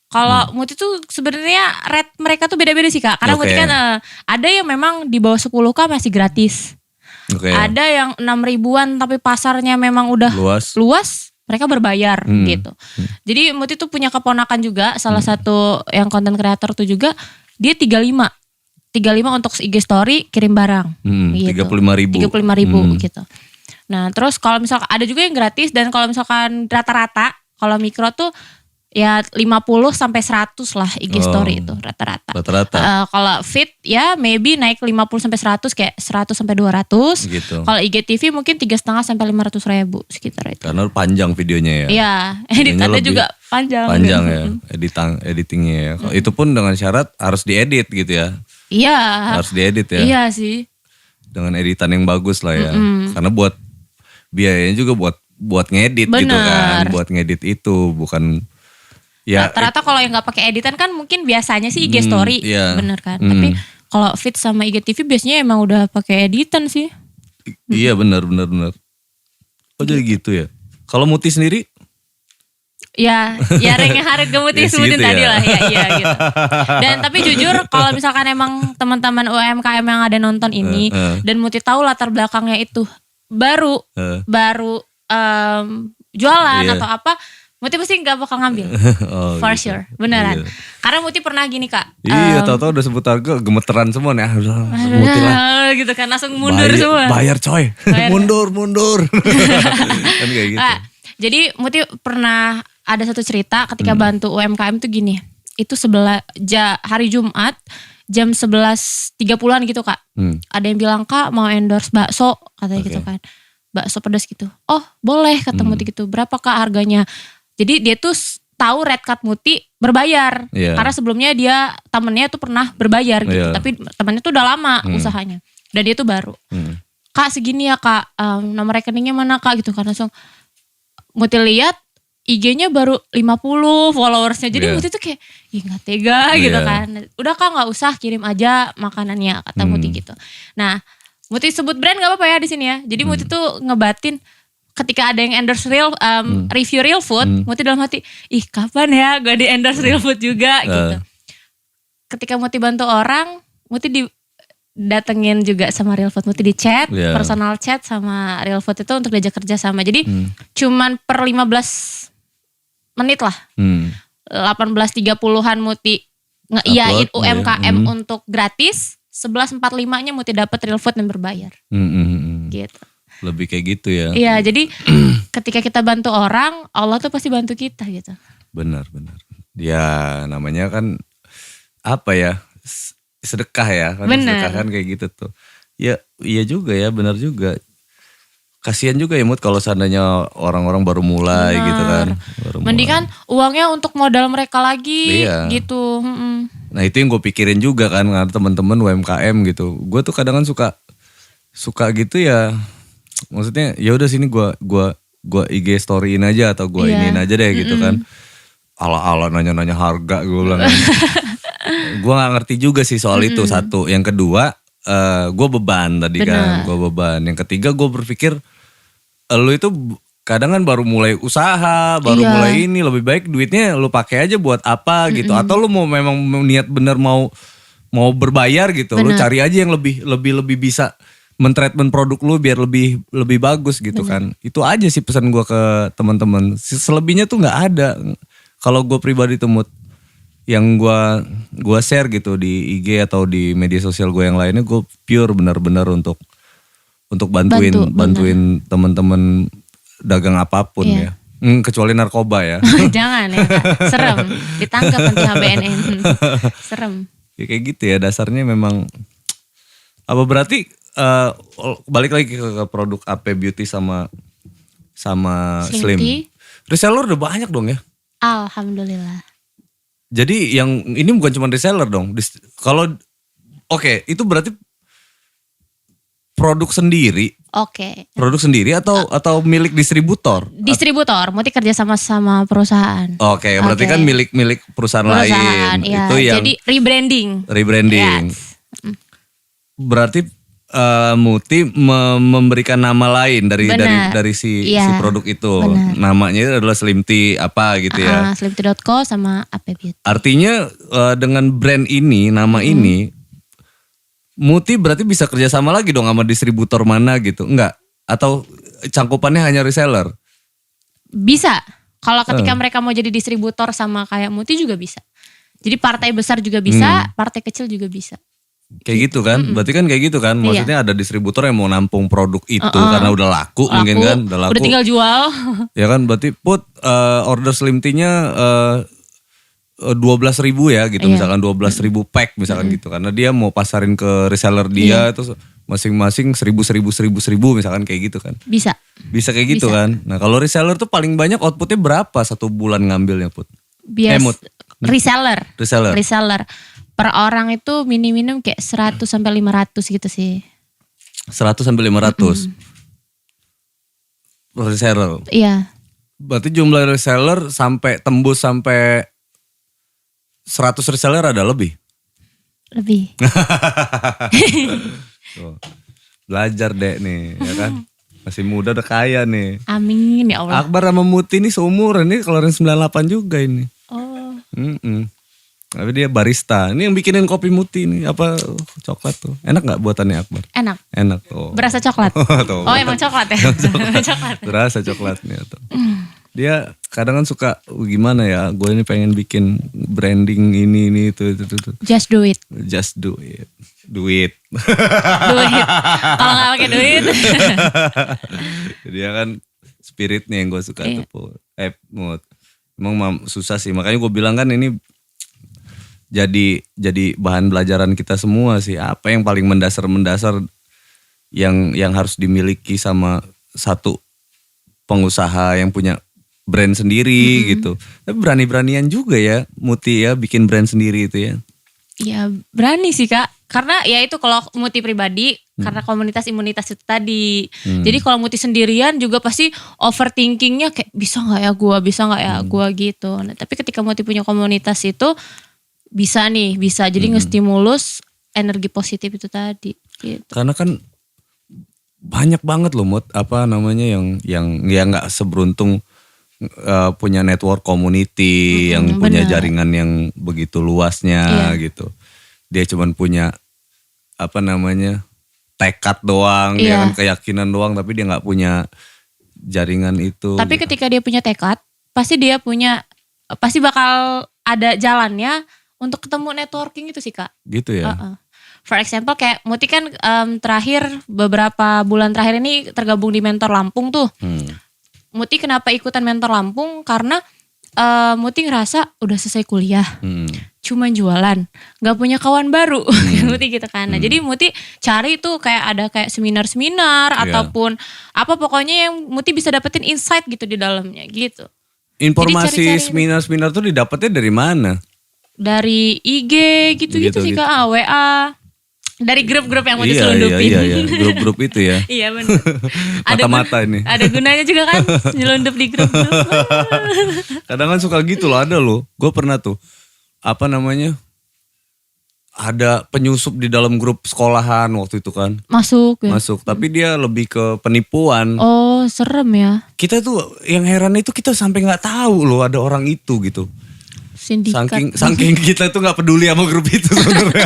Kalau Muti tuh sebenarnya rate mereka tuh beda-beda sih Kak. Karena Oke. Muti kan ada yang memang di bawah 10K masih gratis. Oke. Ada yang 6 ribuan tapi pasarnya memang udah luas mereka berbayar gitu. Jadi Muti tuh punya keponakan juga, salah satu yang konten kreator tuh juga, dia 35 untuk IG story kirim barang. Gitu. 35.000. 35.000 gitu. Nah terus kalau misalkan ada juga yang gratis dan kalau misalkan rata-rata, kalau mikro tuh ya 50 sampai 100 lah IG story itu rata-rata. Kalau feed ya maybe naik 50 sampai 100 kayak 100 sampai 200. Gitu. Kalau IGTV mungkin 3,5 sampai 500 ribu sekitar itu. Karena panjang videonya ya. Iya, editannya lebih juga panjang. Panjang ya, editingnya ya. Itu pun dengan syarat harus diedit gitu ya. Iya. Harus diedit ya. Iya sih. Dengan editan yang bagus lah ya. Karena buat biayanya juga buat ngedit gitu kan. Buat ngedit itu bukan ya. Rata-rata kalau yang nggak pakai editan kan mungkin biasanya sih IG story, iya. bener kan. Tapi kalau feed sama IGTV biasanya emang udah pakai editan sih. Iya benar. Oh jadi gitu ya. Kalau Muti sendiri? Ya yang harga Muti Ya, sebutin segitu tadi ya. lah, iya gitu. Dan tapi jujur kalau misalkan emang teman-teman UMKM yang ada nonton ini dan Muti tahu latar belakangnya itu baru jualan Iya. atau apa, Muti pasti nggak bakal ngambil. Oh, For gitu. sure, beneran. Iya. Karena Muti pernah gini Kak. Iya, tahu-tahu udah sebut harga gemeteran semua nih. Udah Muti lah. gitu kan langsung mundur semua. Bayar coy. mundur. Kan kayak gitu. Jadi Muti pernah ada satu cerita ketika bantu UMKM tuh gini. Itu hari Jumat jam 11.30an gitu Kak. Ada yang bilang Kak mau endorse bakso katanya gitu kan. Bakso pedas gitu. Oh boleh kata Muti gitu. Berapa Kak harganya? Jadi dia tuh tahu red card Muti berbayar. Iya. Karena sebelumnya dia temennya tuh pernah berbayar gitu. Iya. Tapi temennya tuh udah lama usahanya. Dan dia tuh baru. Kak segini ya Kak. Nomor rekeningnya mana Kak gitu kan. Langsung Muti lihat IG-nya baru 50 followersnya. Jadi Muti tuh kayak gak tega gitu kan. Udah Kak gak usah kirim aja makanannya kata Muti gitu. Nah Muti sebut brand gak apa-apa ya di sini ya. Jadi Muti tuh ngebatin ketika ada yang endorse review real food. Muti dalam hati kapan ya gue di endorse real food juga gitu. Ketika Muti bantu orang, Muti datengin juga sama Real Food. Muti di chat, personal chat sama Real Food itu untuk diajak kerja sama. Jadi cuman per 15 menit lah. 18.30-an Muti ngeiyain UMKM untuk gratis. 11.45-nya Muti dapat Real Food dan berbayar. Gitu. Lebih kayak gitu ya. Iya, jadi ketika kita bantu orang, Allah tuh pasti bantu kita gitu. Benar. Dia namanya kan apa ya? Sedekah ya, kan Bener. sedekah kan kayak gitu tuh. Ya, iya juga ya, benar juga. Kasihan juga ya Mut kalau seandainya orang-orang baru mulai gitu kan. Baru Mending kan uangnya untuk modal mereka lagi Iya. gitu. Nah itu yang gue pikirin juga kan, karena teman-teman UMKM gitu. Gue tuh kadang kan suka gitu ya. Maksudnya ya udah sini gua IG storyin aja atau gua Iya. iniin aja deh gitu kan. Ala-ala nanya-nanya harga gue bilang. Gue nggak ngerti juga sih soal itu satu. Yang kedua, gue beban tadi kan, gue beban. Yang ketiga gue berpikir, lu itu kadang kan baru mulai usaha, baru Iya. mulai ini, lebih baik duitnya lu pakai aja buat apa gitu. Atau lu mau memang niat bener mau berbayar gitu, lu cari aja yang lebih bisa mentreatment produk lu biar lebih bagus gitu kan. Itu aja sih pesan gue ke teman-teman. Selebihnya tuh nggak ada. Kalau gue pribadi tuh Mut, yang gua share gitu di IG atau di media sosial gue yang lainnya, gue pure benar-benar untuk bantuin teman-teman dagang apapun ya. Kecuali narkoba ya. Jangan ya Kak. Serem. Ditangkap nanti HBNN. Serem. Ya kayak gitu ya, dasarnya memang apa berarti balik lagi ke produk AP Beauty sama Slim. Reseller udah banyak dong ya. Alhamdulillah. Jadi yang ini bukan cuma reseller dong. Kalau oke, itu berarti produk sendiri. Oke. Produk sendiri atau milik distributor? Distributor, Muti kerja sama perusahaan. Oke, berarti kan milik perusahaan lain. Iya. Itu yang Jadi rebranding. Yes. Berarti Muti memberikan nama lain dari si produk itu. Bener. Namanya adalah Slim Tea apa gitu ya. Slimtea.co sama AP Beauty. Artinya dengan brand ini, nama ini, Muti berarti bisa kerjasama lagi dong sama distributor mana gitu, enggak? Atau cangkupannya hanya reseller? Bisa. Kalau ketika mereka mau jadi distributor sama kayak Muti juga bisa. Jadi partai besar juga bisa, partai kecil juga bisa. Kayak gitu kan, berarti kan kayak gitu kan. Maksudnya ada distributor yang mau nampung produk itu karena udah laku mungkin kan. Udah tinggal jual. Ya kan, berarti order Slim Tea-nya 12.000 ya gitu, misalkan 12.000 pack misalkan gitu. Karena dia mau pasarin ke reseller dia, terus masing-masing 1.000 misalkan kayak gitu kan. Bisa. Bisa kayak gitu kan. Nah kalau reseller tuh paling banyak outputnya berapa satu bulan ngambilnya Put? Reseller. Reseller. Per orang itu minimum kayak 100 sampai 500 gitu sih. 100 sampai 500. Reseller. Iya. Berarti jumlah reseller sampai tembus sampai 100 reseller ada lebih. Lebih. Tuh. Belajar dek nih, ya kan? Masih muda udah kaya nih. Amin ya Allah. Akbar sama Muti ini seumuran nih, keluarin 98 juga ini. Oh. Tapi dia barista. Ini yang bikinin kopi Muti ini apa coklat tuh. Enak gak buatannya Akbar? Enak. Enak tuh. Berasa coklat. Oh emang coklat ya? Coklat. Berasa coklatnya tuh. Dia kadang kan suka gimana ya, gue ini pengen bikin branding ini itu. Just do it. Just do it. Duit. Duit. Kalau gak pakai duit. Dia kan spiritnya yang gue suka tuh. Mut. Emang susah sih. Makanya gue bilang kan ini jadi bahan belajaran kita semua sih. Apa yang paling mendasar yang harus dimiliki sama satu pengusaha yang punya brand sendiri gitu. Tapi berani-beranian juga ya Muti ya bikin brand sendiri itu ya. Ya berani sih Kak. Karena ya itu kalau Muti pribadi karena komunitas imunitas itu tadi. Jadi kalau Muti sendirian juga pasti overthinkingnya kayak bisa gak ya gue gitu. Nah, tapi ketika Muti punya komunitas itu bisa. Jadi ngestimulus energi positif itu tadi. Gitu. Karena kan banyak banget loh Mut, apa namanya yang gak seberuntung punya network community, yang punya jaringan yang begitu luasnya gitu. Dia cuman punya apa namanya tekad doang, dia kan keyakinan doang, tapi dia gak punya jaringan itu. Tapi ketika dia punya tekad, pasti bakal ada jalannya untuk ketemu networking itu sih Kak. Gitu ya. For example kayak Muti kan terakhir beberapa bulan terakhir ini tergabung di Mentor Lampung tuh. Muti kenapa ikutan Mentor Lampung? Karena Muti ngerasa udah selesai kuliah, cuman jualan, nggak punya kawan baru, Muti gitu kan. Nah, jadi Muti cari tuh kayak ada kayak seminar-seminar ataupun apa pokoknya yang Muti bisa dapetin insight gitu di dalamnya gitu. Informasi seminar-seminar tuh didapetnya dari mana? Dari IG gitu-gitu sih Kak, WA. Dari grup-grup yang mau diselundupin. Iya, grup-grup itu ya. Iya benar. Mata-mata ini. Ada gunanya juga kan nyelundup di grup-grup. Kadang kan suka gitu loh, ada loh. Gue pernah tuh, apa namanya, ada penyusup di dalam grup sekolahan waktu itu kan. Masuk ya? Masuk, tapi dia lebih ke penipuan. Oh serem ya. Kita tuh yang heran itu kita sampai gak tahu loh ada orang itu gitu. Sindikat. Saking kita tuh gak peduli sama grup itu sebenarnya.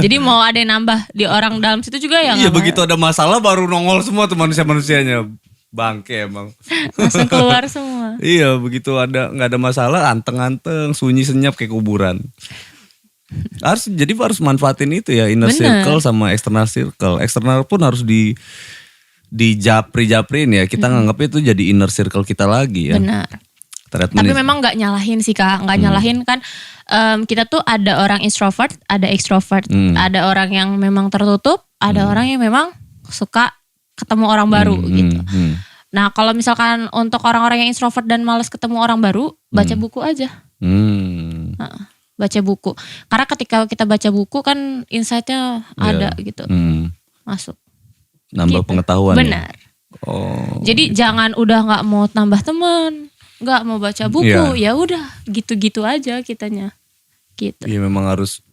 Jadi mau ada yang nambah di orang dalam situ juga ya? Iya, begitu ada masalah baru nongol semua tuh manusia-manusianya. Bangke emang. Langsung keluar semua. Iya, begitu nggak ada masalah, anteng-anteng, sunyi senyap kayak kuburan. Jadi harus manfaatin itu ya, inner circle sama external circle. Eksternal pun harus dijapri-japrin ya. Kita nganggap itu jadi inner circle kita lagi ya. Benar. Tapi memang nggak nyalahin sih Kak, nggak nyalahin kan. Kita tuh ada orang introvert, ada extrovert, ada orang yang memang tertutup, ada orang yang memang suka ketemu orang baru gitu. Nah kalau misalkan untuk orang-orang yang introvert dan malas ketemu orang baru, baca buku aja. Baca buku, karena ketika kita baca buku kan insight-nya ada gitu, masuk. Nambah gitu. Pengetahuan. Benar. Ya? Oh. Jadi jangan udah nggak mau tambah teman, nggak mau baca buku, ya udah gitu-gitu aja kitanya. Gitu. Iya memang harus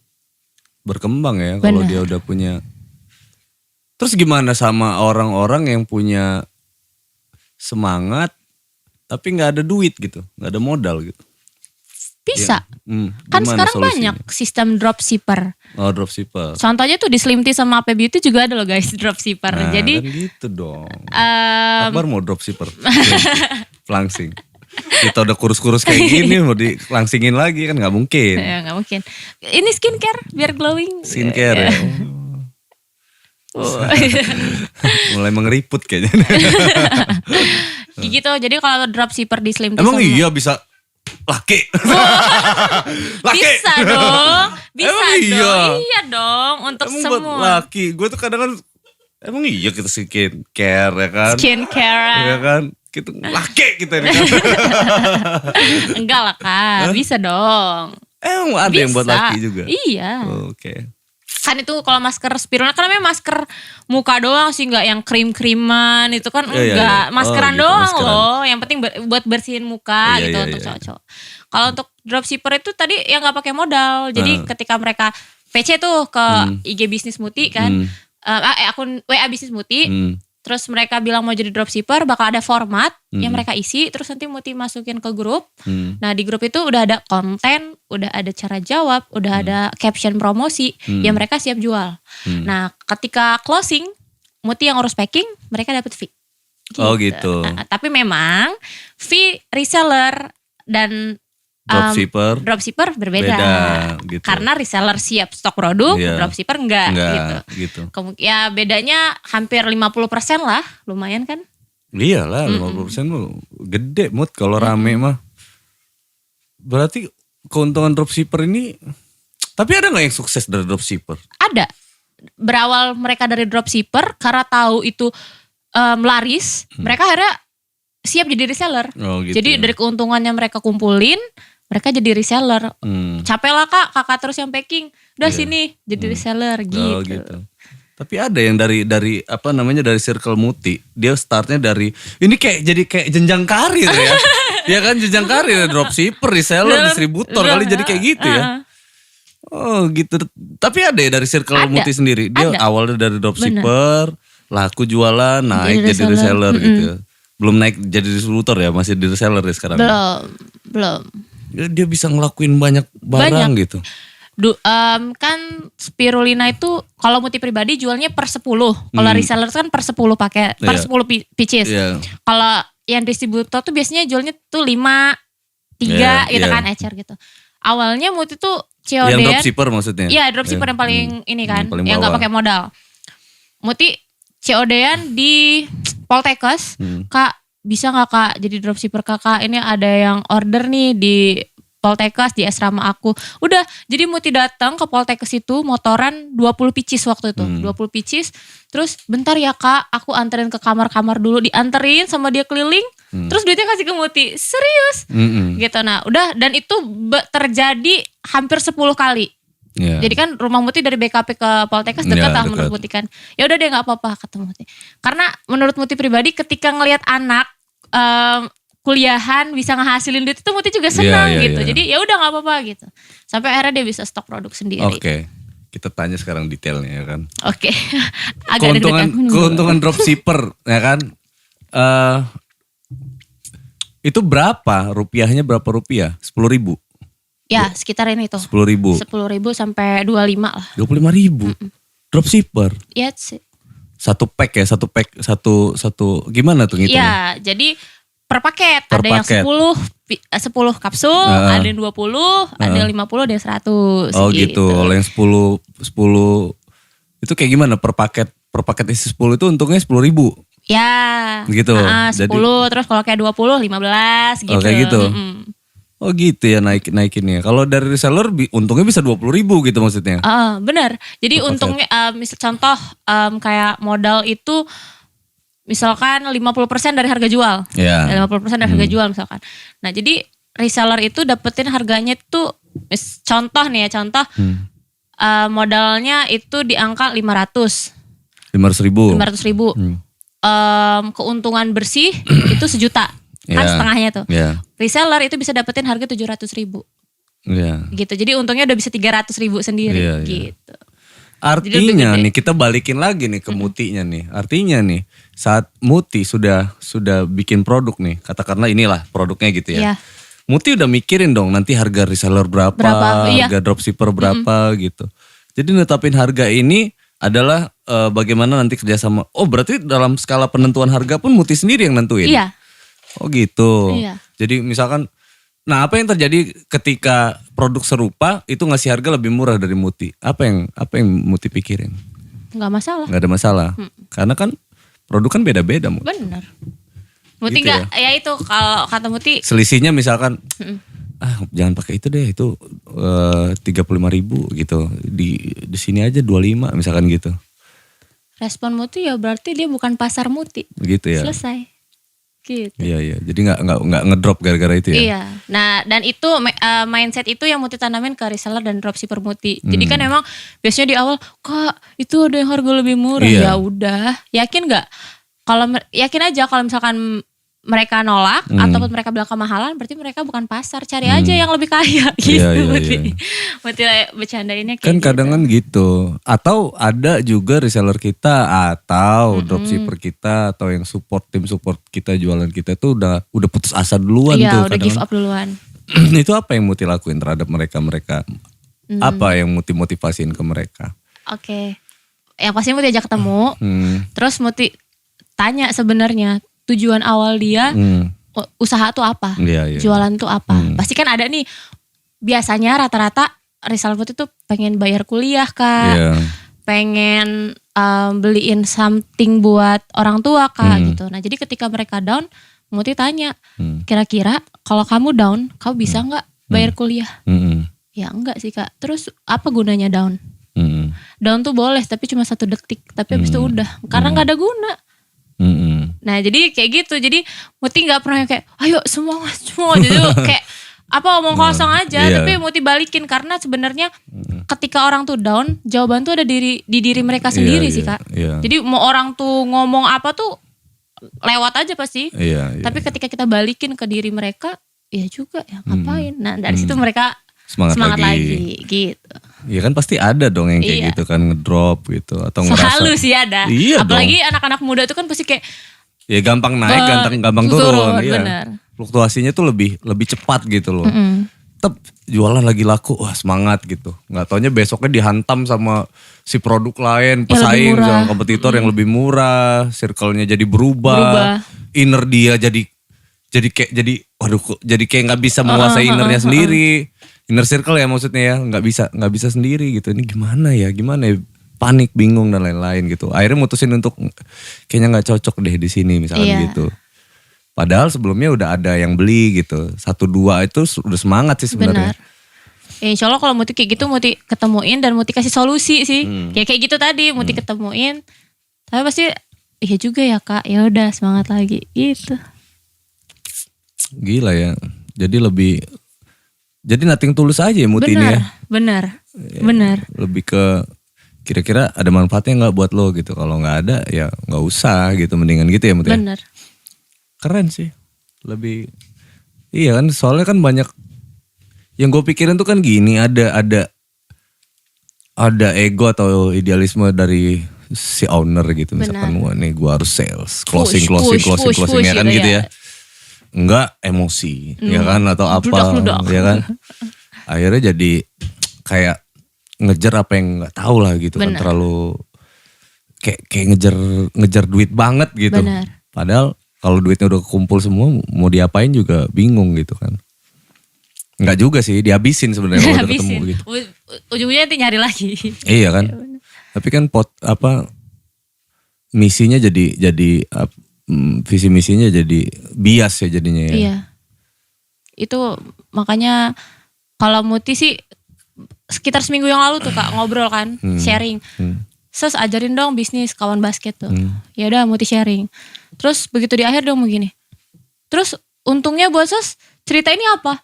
berkembang ya kalau dia udah punya. Terus gimana sama orang-orang yang punya semangat tapi nggak ada duit gitu, nggak ada modal gitu? Bisa. Kan sekarang solusinya? Banyak sistem dropshipper. Oh, dropshipper. Contohnya tuh di Slim Tea sama AP Beauty juga ada loh guys dropshipper. Nah, jadi kan gitu dong. Akbar mau dropshipper. Langsing. Kita udah kurus-kurus kayak gini mau dilangsingin lagi kan nggak mungkin. Ya nggak mungkin. Ini skincare biar glowing. Skincare ya. Mulai mengeriput kayaknya. Gitu. Jadi kalau dropshipper di Slim Tea emang iya bisa laki. Bisa dong. Bisa emang dong. Iya dong untuk emang semua. Buat laki. Gue tuh kadang kan emang iya kita skincare ya kan. Skincare. Ya kan. Kita laki kita ini kan. Enggak lah Kak. Bisa dong. Emang ada yang buat laki juga? Iya. Oke. Kan itu kalau masker spirulina kan namanya masker muka doang sih, nggak yang krim-kriman itu kan enggak. Maskeran gitu, doang maskeran. Loh. Yang penting buat bersihin muka gitu untuk cowok-cowok. Kalau untuk dropshipper itu tadi yang nggak pakai modal. Jadi ketika mereka PC tuh ke IG Bisnis Muti kan, akun WA Bisnis Muti. Terus mereka bilang mau jadi dropshipper, bakal ada format yang mereka isi, terus nanti Muti masukin ke grup. Nah di grup itu udah ada konten, udah ada cara jawab, udah ada caption promosi yang mereka siap jual. Nah ketika closing, Muti yang urus packing, mereka dapat fee. Gitu. Oh gitu. Nah, tapi memang fee reseller dan dropshipper berbeda gitu. Karena reseller siap stok produk, dropshipper enggak gitu. Ya bedanya hampir 50% lah, lumayan kan? Iyalah 50% lu gede Mut kalau rame mah. Berarti keuntungan dropshipper ini, tapi ada gak yang sukses dari dropshipper? Ada. Berawal mereka dari dropshipper karena tahu itu laris, mereka akhirnya siap jadi reseller. Oh, gitu. Jadi dari keuntungannya mereka kumpulin, mereka jadi reseller. Capek lah kakak terus yang packing. Udah sini jadi reseller gitu. Oh, gitu. Tapi ada yang dari apa namanya dari circle Muti. Dia startnya dari ini kayak jenjang karir ya. Ya kan jenjang karir, dropshipper, reseller, distributor kali jadi kayak gitu ya. Oh gitu. Tapi ada ya dari circle Muti sendiri. Dia awalnya dari dropshipper, laku jualan, naik jadi reseller gitu. Belum naik jadi distributor ya, masih di reseller ya sekarang. Belum. Dia bisa ngelakuin banyak barang gitu. Kan spirulina itu kalau Muti pribadi jualnya per 10. Kalau reseller kan per 10 pakai per 10 pieces. Kalau yang distributor tuh biasanya jualnya tuh 5, 3 gitu kan, ecer gitu. Awalnya Muti tuh COD. Yang dropshipper maksudnya? Iya, dropshipper yang paling ini kan, yang gak pakai modal. Muti COD-an di Poltekkes, Kak bisa nggak Kak jadi dropshipper Kakak, ini ada yang order nih di Poltekkes di asrama aku. Udah, jadi Muti datang ke Poltekkes itu motoran 20 pieces waktu itu. 20 pieces. Terus bentar ya Kak, aku anterin ke kamar-kamar dulu, dianterin sama dia keliling. Terus duitnya kasih ke Muti. Serius. Gitu. Nah, udah, dan itu terjadi hampir 10 kali. Yeah. Jadi kan rumah Muti dari BKP ke Poltekkes dekat lah menurut Muti kan. Ya udah deh nggak apa-apa kata Muti. Karena menurut Muti pribadi ketika ngelihat anak kuliahan bisa ngehasilin duit itu Muti juga senang gitu. Jadi ya udah nggak apa-apa gitu. Sampai akhirnya dia bisa stok produk sendiri. Oke. Kita tanya sekarang detailnya ya kan. Oke. Agak keuntungan dropshipper ya kan. Itu berapa rupiahnya, berapa rupiah? 10.000. Ya sekitar ini tuh. 10.000. 10.000 sampai 25 lah. 25.000. Dropshipper. Iya sih. Satu pack ya, satu gimana tuh ngitungnya? Iya, jadi per paket. Per ada paket. yang 10 kapsul, ada yang 20, ada yang 50, ada yang 100. Oh gitu. Kalau yang 10 itu kayak gimana per paket? Per paket isi 10 itu untungnya 10.000. Ya. Gitu. 10, terus kalau kayak 20, 15 gitu. Oh kayak gitu. Oh gitu ya naikinnya. Kalau dari reseller untungnya bisa 20.000 gitu maksudnya. Benar. Jadi untungnya misal contoh kayak modal itu misalkan 50% dari harga jual. Yeah. 50% dari harga jual misalkan. Nah, jadi reseller itu dapetin harganya itu contoh nih ya, modalnya itu di angka 500.000. 500.000. Keuntungan bersih itu 1 juta. Kan setengahnya tuh. Reseller itu bisa dapetin harga 700.000. Gitu. Jadi untungnya udah bisa 300.000 sendiri gitu. Artinya nih kita balikin lagi nih ke Mutinya nih. Artinya nih saat Muti sudah bikin produk nih, katakanlah inilah produknya gitu ya. Muti udah mikirin dong nanti harga reseller berapa harga dropshipper berapa gitu. Jadi netapin harga ini adalah bagaimana nanti kerjasama. Oh berarti dalam skala penentuan harga pun Muti sendiri yang nentuin? Iya. Oh gitu. Iya. Jadi misalkan, nah apa yang terjadi ketika produk serupa itu ngasih harga lebih murah dari Muti? Apa yang Muti pikirin? Nggak masalah. Nggak ada masalah. Karena kan produk kan beda-beda. Bener. Muti gitu nggak, ya itu kalau kata Muti. Selisihnya misalkan, jangan pakai itu deh, itu 35.000 gitu. Di sini aja 25 misalkan gitu. Respon Muti ya berarti dia bukan pasar Muti. Gitu ya. Selesai. Gitu. Iya. Jadi nggak ngedrop gara-gara itu ya. Iya. Nah, dan itu mindset itu yang Muti tanamin ke reseller dan dropshipper Muti. Jadi kan memang biasanya di awal, Kak, itu ada yang harga lebih murah. Iya. Ya udah, yakin nggak? Kalau yakin aja kalau misalkan mereka nolak ataupun mereka bilang kemahalan, berarti mereka bukan pasar. Cari aja yang lebih kaya gitu. Iya. Muti bercandainnya kayak kan gitu. kadang kan gitu. Atau ada juga reseller kita atau dropshipper kita atau yang tim support kita jualan kita tuh udah putus asa duluan tuh. Iya, udah give up duluan. Itu apa yang Muti lakuin terhadap mereka? Apa yang Muti motivasiin ke mereka? Oke. Yang pasti Muti ajak ketemu. Terus Muti tanya sebenarnya tujuan awal dia usaha tuh apa? Jualan tuh apa? Pasti kan ada nih, biasanya rata-rata reseller Muti tuh pengen bayar kuliah Kak. Pengen beliin something buat orang tua Kak gitu. Nah jadi ketika mereka down, Muti tanya, kira-kira kalau kamu down, kamu bisa gak bayar kuliah? Ya enggak sih Kak. Terus apa gunanya down? Down tuh boleh tapi cuma 1 detik. Tapi habis itu udah, karena gak ada guna. Nah jadi kayak gitu, jadi Muti nggak pernah kayak ayo semua jadi kayak omong kosong aja, tapi Muti balikin karena sebenarnya ketika orang tuh down, jawaban tuh ada di diri mereka sendiri sih Kak. Jadi mau orang tuh ngomong apa tuh lewat aja pasti, tapi ketika kita balikin ke diri mereka, ya juga ya ngapain. Nah dari situ mereka semangat lagi gitu. Iya kan pasti ada dong yang kayak gitu kan, ngedrop gitu atau ngerasa. Selalu sih ada. Iya apalagi dong. Anak-anak muda itu kan pasti kayak ya gampang naik, gampang turun. Iya. Bener. Fluktuasinya tuh lebih cepat gitu loh. Tetap jualan lagi laku, wah semangat gitu. Nggak taunya besoknya dihantam sama si produk lain, pesaing sama kompetitor yang lebih murah, circle-nya jadi berubah. Inner dia jadi kayak nggak bisa menguasai innernya sendiri. Inner circle ya maksudnya ya, nggak bisa sendiri gitu. Ini gimana ya, panik, bingung dan lain-lain gitu. Akhirnya mutusin untuk kayaknya nggak cocok deh di sini misalnya gitu. Padahal sebelumnya udah ada yang beli gitu. 1-2 itu udah semangat sih sebenarnya. Benar. Ya, insya Allah kalau Muti kayak gitu, Muti ketemuin dan Muti kasih solusi sih. Kayak gitu tadi, Muti ketemuin. Tapi pasti iya juga ya kak, ya udah semangat lagi gitu. Gila ya. Jadi nothing tulus aja ya Muti ini ya. Benar. Lebih ke kira-kira ada manfaatnya nggak buat lo gitu. Kalau nggak ada ya nggak usah gitu, mendingan gitu ya Muti. Benar. Keren sih. Lebih iya kan, soalnya kan banyak yang gue pikirin tuh kan gini, ada ego atau idealisme dari si owner gitu. Misalkan wah nih gue harus sales, closing ya kan gitu ya. Enggak emosi ya kan atau apa ya kan. Akhirnya jadi kayak ngejar apa yang nggak tahu lah gitu. Bener. Kan terlalu kayak ngejar duit banget gitu. Bener. Padahal kalau duitnya udah kumpul semua mau diapain juga bingung gitu kan. Enggak juga sih, dihabisin sebenarnya kalau udah ketemu gitu. Ujungnya nanti nyari lagi. Iya kan. Tapi kan misinya jadi visi misinya jadi bias ya jadinya ya. Iya. Itu makanya kalau Muti sih sekitar seminggu yang lalu tuh kak ngobrol kan, sharing. Sos ajarin dong bisnis kawan basket tuh. Ya udah Muti sharing. Terus begitu di akhir dong begini. Terus untungnya buat Sos cerita ini apa?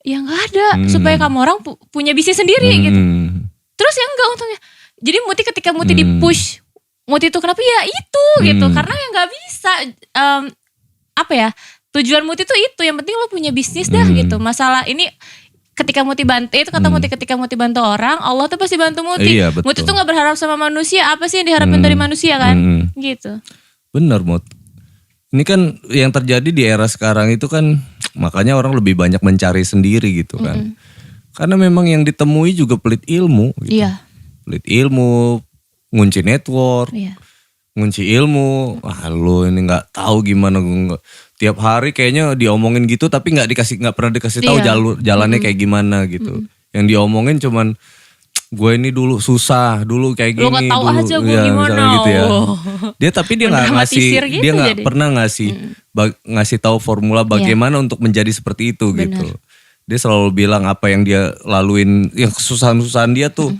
Ya nggak ada, supaya kamu orang punya bisnis sendiri gitu. Terus ya enggak untungnya. Jadi Muti ketika Muti di-push, Muti itu kenapa ya itu gitu. Karena ya nggak bisa, apa ya, tujuan Muti itu yang penting lo punya bisnis dah gitu. Masalah ini ketika Muti bantu, itu kata Muti ketika Muti bantu orang, Allah tuh pasti bantu Muti. Iya, Muti tuh gak berharap sama manusia, apa sih yang diharapin dari manusia kan, gitu. Bener Mut. Ini kan yang terjadi di era sekarang itu kan makanya orang lebih banyak mencari sendiri gitu kan. Karena memang yang ditemui juga pelit ilmu gitu. Iya. Pelit ilmu, ngunci network, ngunci ilmu. Wah lu ini gak tahu gimana. Tiap hari kayaknya diomongin gitu tapi gak pernah dikasih tahu jalannya kayak gimana gitu. Yang diomongin cuman gue ini dulu susah, dulu kayak gini. Lu gak tahu dulu, aja gue ya, gimana. Gitu ya. Tapi dia nggak ngasih, gitu dia nggak pernah ngasih tahu formula bagaimana untuk menjadi seperti itu. Bener. Gitu. Dia selalu bilang apa yang dia laluin, yang kesusahan-kesusahan dia tuh.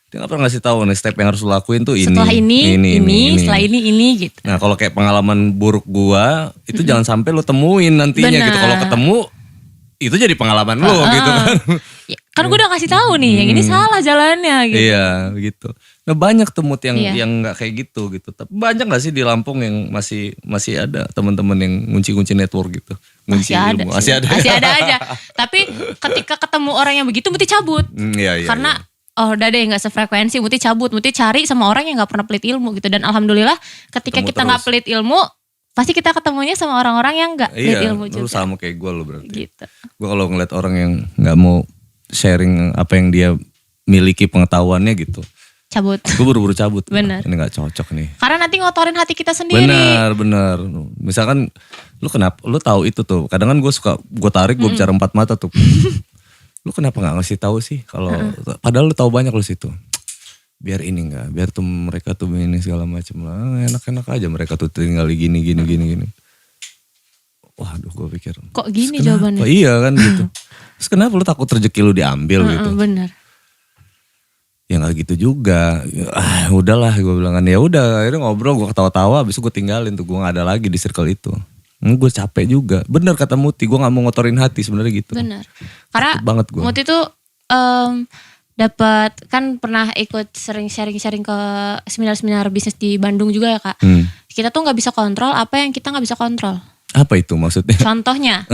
Dia nggak pernah ngasih tahu nih step yang harus lu lakuin tuh ini. Setelah ini, setelah ini gitu. Nah kalau kayak pengalaman buruk gua itu jangan sampai lu temuin nantinya gitu. Kalau ketemu itu jadi pengalaman lu gitu kan. Ya, kan gue udah kasih tahu nih, yang ini salah jalannya gitu. Iya gitu. Nah banyak temut yang nggak kayak gitu. Tapi banyak nggak sih di Lampung yang masih ada teman-teman yang ngunci network gitu? Ngunci ilmu. Masih ada aja. Tapi ketika ketemu orang yang begitu, Muti cabut. Iya. Karena udah deh nggak sefrekuensi, Muti cabut. Muti cari sama orang yang nggak pernah pelit ilmu gitu. Dan alhamdulillah ketika kita nggak pelit ilmu, pasti kita ketemunya sama orang-orang yang nggak pelit ilmu juga. Lu sama kayak gue lo berarti. Gitu. Gue kalau ngeliat orang yang nggak mau sharing apa yang dia miliki pengetahuannya gitu, cabut. Gue buru-buru cabut. Bener. Ini gak cocok nih. Karena nanti ngotorin hati kita sendiri. Bener. Misalkan lu tahu itu tuh. Kadang kan gue tarik gue bicara empat mata tuh. Lu kenapa gak ngasih tahu sih kalau padahal lu tahu banyak lu situ. Biar ini enggak, biar tuh mereka tuh ini segala macam lah. Enak-enak aja mereka tuh tinggal gini. Waduh gue pikir. Kok gini jawabannya? Iya kan gitu. Terus kenapa lu takut rezeki lu diambil gitu? Bener. Ya gak gitu juga. Udahlah gue bilang kan. Ya udah akhirnya ngobrol gue ketawa-tawa. Abis itu gue tinggalin tuh. Gue gak ada lagi di circle itu. Gue capek juga. Bener kata Muti. Gue gak mau ngotorin hati sebenarnya gitu. Bener. Karena banget gua. Muti tuh dapat kan pernah ikut sering sharing ke seminar bisnis di Bandung juga ya kak. Kita tuh gak bisa kontrol apa yang kita gak bisa kontrol. Apa itu maksudnya? Contohnya,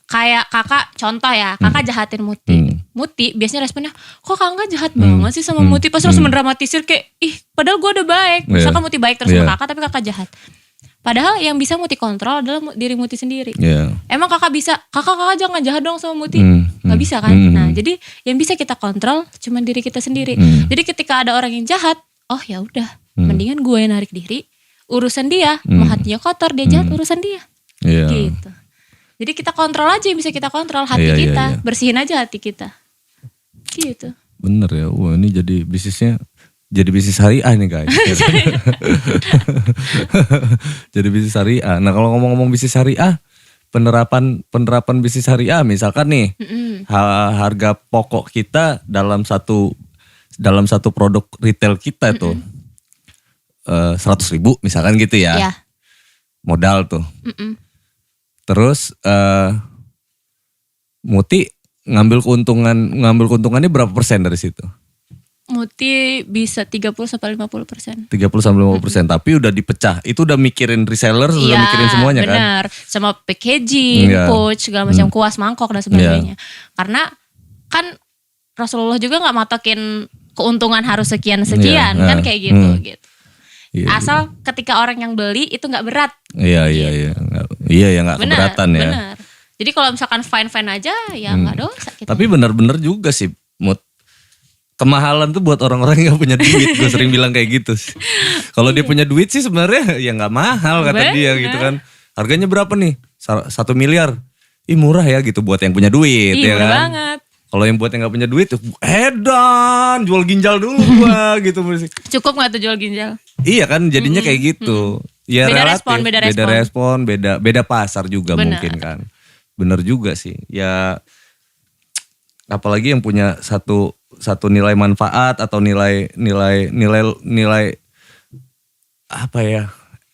kayak kakak, contoh ya, kakak jahatin Muti. Muti biasanya responnya, kok kakak jahat banget sih sama Muti? Pasti langsung mendramatisir kayak, padahal gue udah baik. Misalkan Muti baik terus sama kakak, tapi kakak jahat. Padahal yang bisa Muti kontrol adalah diri Muti sendiri. Emang kakak bisa, kakak jangan jahat dong sama Muti. Gak bisa kan? Nah jadi yang bisa kita kontrol cuma diri kita sendiri. Jadi ketika ada orang yang jahat, oh ya udah, mendingan gue yang narik diri, urusan dia, mau hatinya kotor, dia jahat, urusan dia. Gitu. Jadi kita kontrol aja yang bisa kita kontrol hati kita, bersihin aja hati kita. Gitu. Bener ya, wah ini jadi bisnisnya jadi bisnis syariah nih guys. Jadi bisnis syariah. Nah kalau ngomong-ngomong bisnis syariah, penerapan bisnis syariah misalkan nih harga pokok kita dalam satu produk retail kita tuh 100.000 misalkan gitu ya. Iya. Modal tuh. Terus Muti ngambil keuntungannya berapa persen dari situ? Muti bisa 30-50%. 30-50%, tapi udah dipecah. Itu udah mikirin reseller, udah mikirin semuanya kan? Benar. Sama packaging, pouch, segala macam, kuas mangkok dan sebagainya. Karena kan Rasulullah juga nggak matokin keuntungan harus sekian-sekian kan kayak gitu. Asal ketika orang yang beli itu nggak berat. Iya, nggak keberatan ya. Benar. Jadi kalau misalkan fine aja ya nggak dosa. Gitu. Tapi benar-benar juga sih, Mut. Kemahalan tuh buat orang-orang yang punya duit. Gue sering bilang kayak gitu. Kalau dia punya duit sih sebenarnya ya nggak mahal kata dia gitu kan. Harganya berapa nih? 1 miliar. Ih murah ya gitu buat yang punya duit ya murah kan. Banget. Kalau yang buat yang nggak punya duit, edan jual ginjal dulu gua gitu. Cukup nggak tuh jual ginjal? Iya kan jadinya kayak gitu. Ya beda relatif. respon, beda pasar juga mungkin kan. Bener juga sih. Ya apalagi yang punya satu nilai manfaat atau nilai apa ya,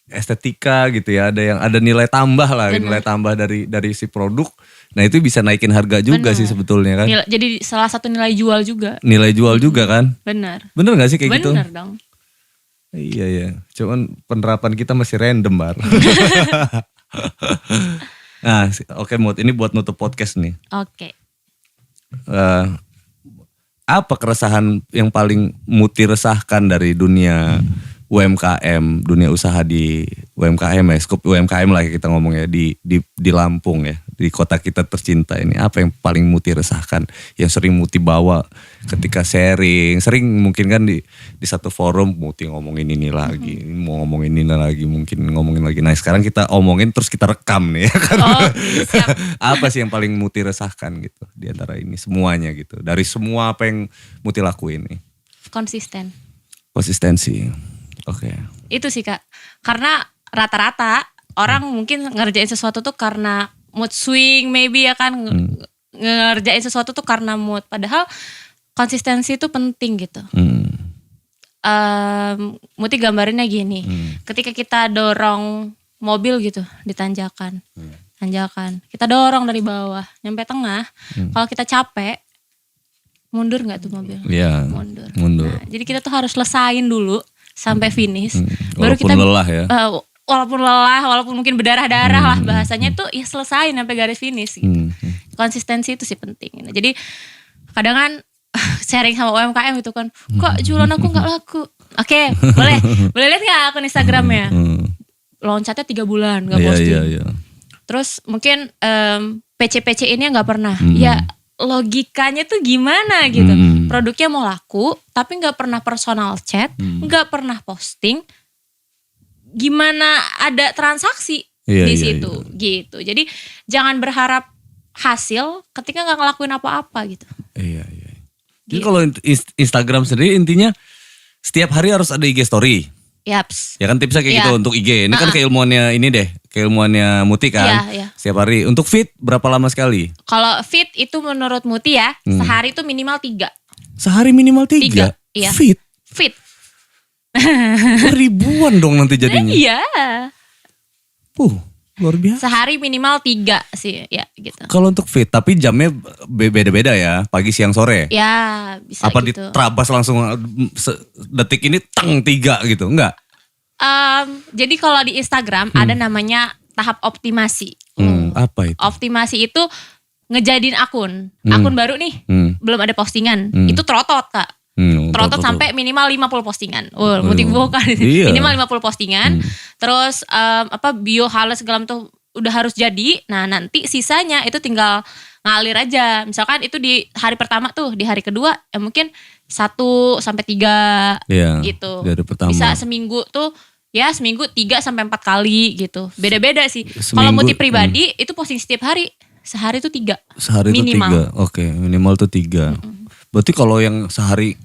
estetika gitu ya, ada nilai tambah lah. Nilai tambah dari si produk. Nah itu bisa naikin harga juga sih sebetulnya kan. Jadi salah satu nilai jual juga. Nilai jual juga kan. Bener gak sih kayak gitu? Bener dong. Iya cuman penerapan kita masih random Bar. Nah oke Mut, ini buat nutup podcast nih. Oke. Apa keresahan yang paling Muti resahkan dari dunia UMKM, dunia usaha di UMKM ya, skup UMKM lah kita ngomong ya, di Lampung ya, di kota kita tercinta ini. Apa yang paling Muti resahkan, yang sering Muti bawa ketika sering mungkin kan di satu forum Muti ngomongin ini lagi, mau ngomongin ini lagi, mungkin ngomongin lagi. Nah sekarang kita omongin terus kita rekam nih ya kan. Siap. Apa sih yang paling Muti resahkan gitu di antara ini semuanya gitu, dari semua apa yang Muti lakuin nih? Konsistensi. Oke. Itu sih Kak. Karena rata-rata orang mungkin ngerjain sesuatu tuh karena mood swing maybe ya kan. Ngerjain sesuatu tuh karena mood. Padahal konsistensi itu penting gitu. Muti gambarinnya gini. Ketika kita dorong mobil gitu di tanjakan. Kita dorong dari bawah nyampe tengah. Kalau kita capek, mundur gak tuh mobil? Iya. Mundur. Nah, jadi kita tuh harus selesain dulu sampai finish. Baru kita lelah ya. Walaupun lelah, walaupun mungkin berdarah-darah lah bahasanya tuh ya selesain sampai garis finish gitu. Konsistensi itu sih penting. Nah, jadi kadang kan sharing sama UMKM gitu kan, kok jualan aku gak laku. Oke, boleh lihat gak akun Instagramnya? Loncatnya 3 bulan gak posting. Iya. Terus mungkin PC ini gak pernah. Ya logikanya tuh gimana gitu. Produknya mau laku tapi gak pernah personal chat, gak pernah posting. Gimana ada transaksi di situ gitu. Jadi jangan berharap hasil ketika gak ngelakuin apa-apa gitu. Iya. Jadi kalau Instagram sendiri intinya setiap hari harus ada IG story. Yaps. Ya kan tipsnya kayak gitu untuk IG. Ini kan keilmuannya ini deh, keilmuannya Muti kan. Iya. Setiap hari. Untuk feed berapa lama sekali? Kalau feed itu menurut Muti ya, sehari itu minimal 3. Sehari minimal 3? Iya. Feed. Ribuan dong nanti jadinya. Iya. Luar biasa. Sehari minimal 3 sih ya gitu. Kalau untuk feed, tapi jamnya beda-beda ya, pagi, siang, sore. Ya bisa apa gitu. Apa diterabas langsung detik ini 3 gitu, enggak? Jadi kalau di Instagram ada namanya tahap optimasi. Apa itu? Optimasi itu ngejadiin akun baru nih, belum ada postingan, itu trotot Kak. Trotot sampai minimal 50 postingan. Muti bukan. Minimal 50 postingan. Terus bio halus segala tuh udah harus jadi. Nah, nanti sisanya itu tinggal ngalir aja. Misalkan itu di hari pertama tuh, di hari kedua ya mungkin 1 sampai 3 gitu. Dari pertama. Bisa seminggu tuh ya seminggu 3 sampai 4 kali gitu. Beda-beda sih. Kalau Muti pribadi itu posting setiap hari. Sehari tuh 3. Sehari minimal. Itu 3. Oke, minimal tuh 3. Berarti kalau yang sehari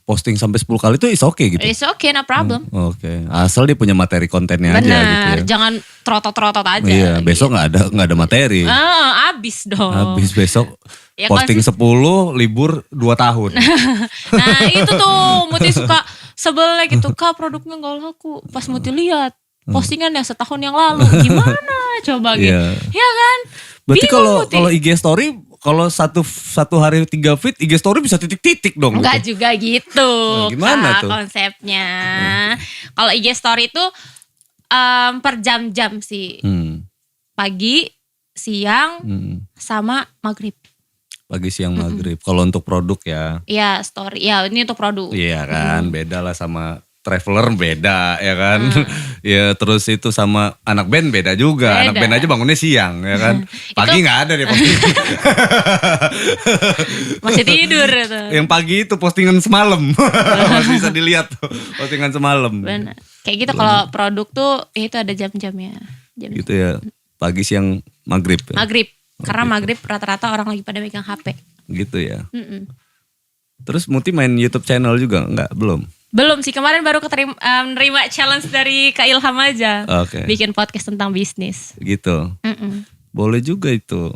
posting sampai 10 kali itu is okay gitu. It's okay, no problem. Oke. Asal dia punya materi kontennya aja Bener, gitu ya. jangan trotot-trotot aja. Iya, besok nggak ada materi. Abis dong. Habis besok Ya, posting 10, libur 2 tahun. Nah itu tuh Muti suka sebelnya gitu, Kak produknya gak laku. Pas Muti lihat postingan yang setahun yang lalu, gimana coba gitu. Ya kan? Berarti Bingung, kalau IG story, kalau satu hari 3 feed, IG story bisa titik-titik dong. Enggak gitu. juga gitu. Nah, gimana Kak, tuh? konsepnya? Kalau IG story itu per jam-jam sih. Pagi, siang, sama maghrib. Pagi, siang, maghrib. Kalau untuk produk ya. Iya story, ya ini untuk produk. Iya kan, beda lah sama traveler beda ya kan. Ya terus itu sama anak band beda juga. Beda. Anak band aja bangunnya siang ya kan. Pagi nggak ada deh postingan. Masih tidur itu. Yang pagi itu postingan semalam. Masih bisa dilihat tuh postingan semalam. Benar. Kayak gitu kalau produk tuh itu ada jam-jamnya. Gitu ya. Pagi, siang, maghrib. Ya? Maghrib. Karena maghrib rata-rata orang lagi pada megang HP. Gitu ya. Terus Muti main YouTube channel juga enggak? Belum? Belum sih, kemarin baru menerima challenge dari Kak Ilham aja. Oke. Bikin podcast tentang bisnis. Gitu. Boleh juga itu.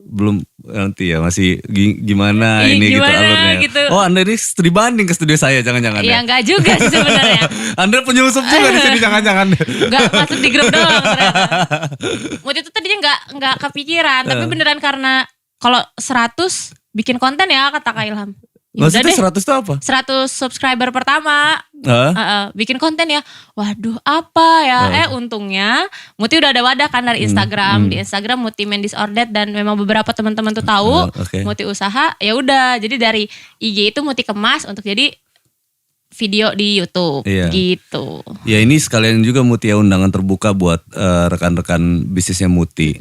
Belum nanti ya masih gimana ini gimana gitu alurnya. gitu. Oh Anda ini studi banding ke studio saya jangan-jangan Iya ya? enggak juga sih sebenarnya. Anda penyusup juga di sini jangan-jangan. Enggak masuk di grup doang ternyata. Waktu itu tadinya enggak kepikiran, tapi beneran karena kalau 100 bikin konten ya kata Kak Ilham. Ya Maksudnya udah deh, 100 itu apa? 100 subscriber pertama. Hah? Bikin konten ya. Waduh apa ya. Untungnya Muti udah ada wadah kan dari Instagram. Di Instagram Muti Main Disordered dan memang beberapa teman-teman tuh tahu. Muti usaha. Ya udah. Jadi dari IG itu Muti kemas untuk jadi video di YouTube. Gitu. Ya ini sekalian juga Muti ya undangan terbuka buat rekan-rekan bisnisnya Muti.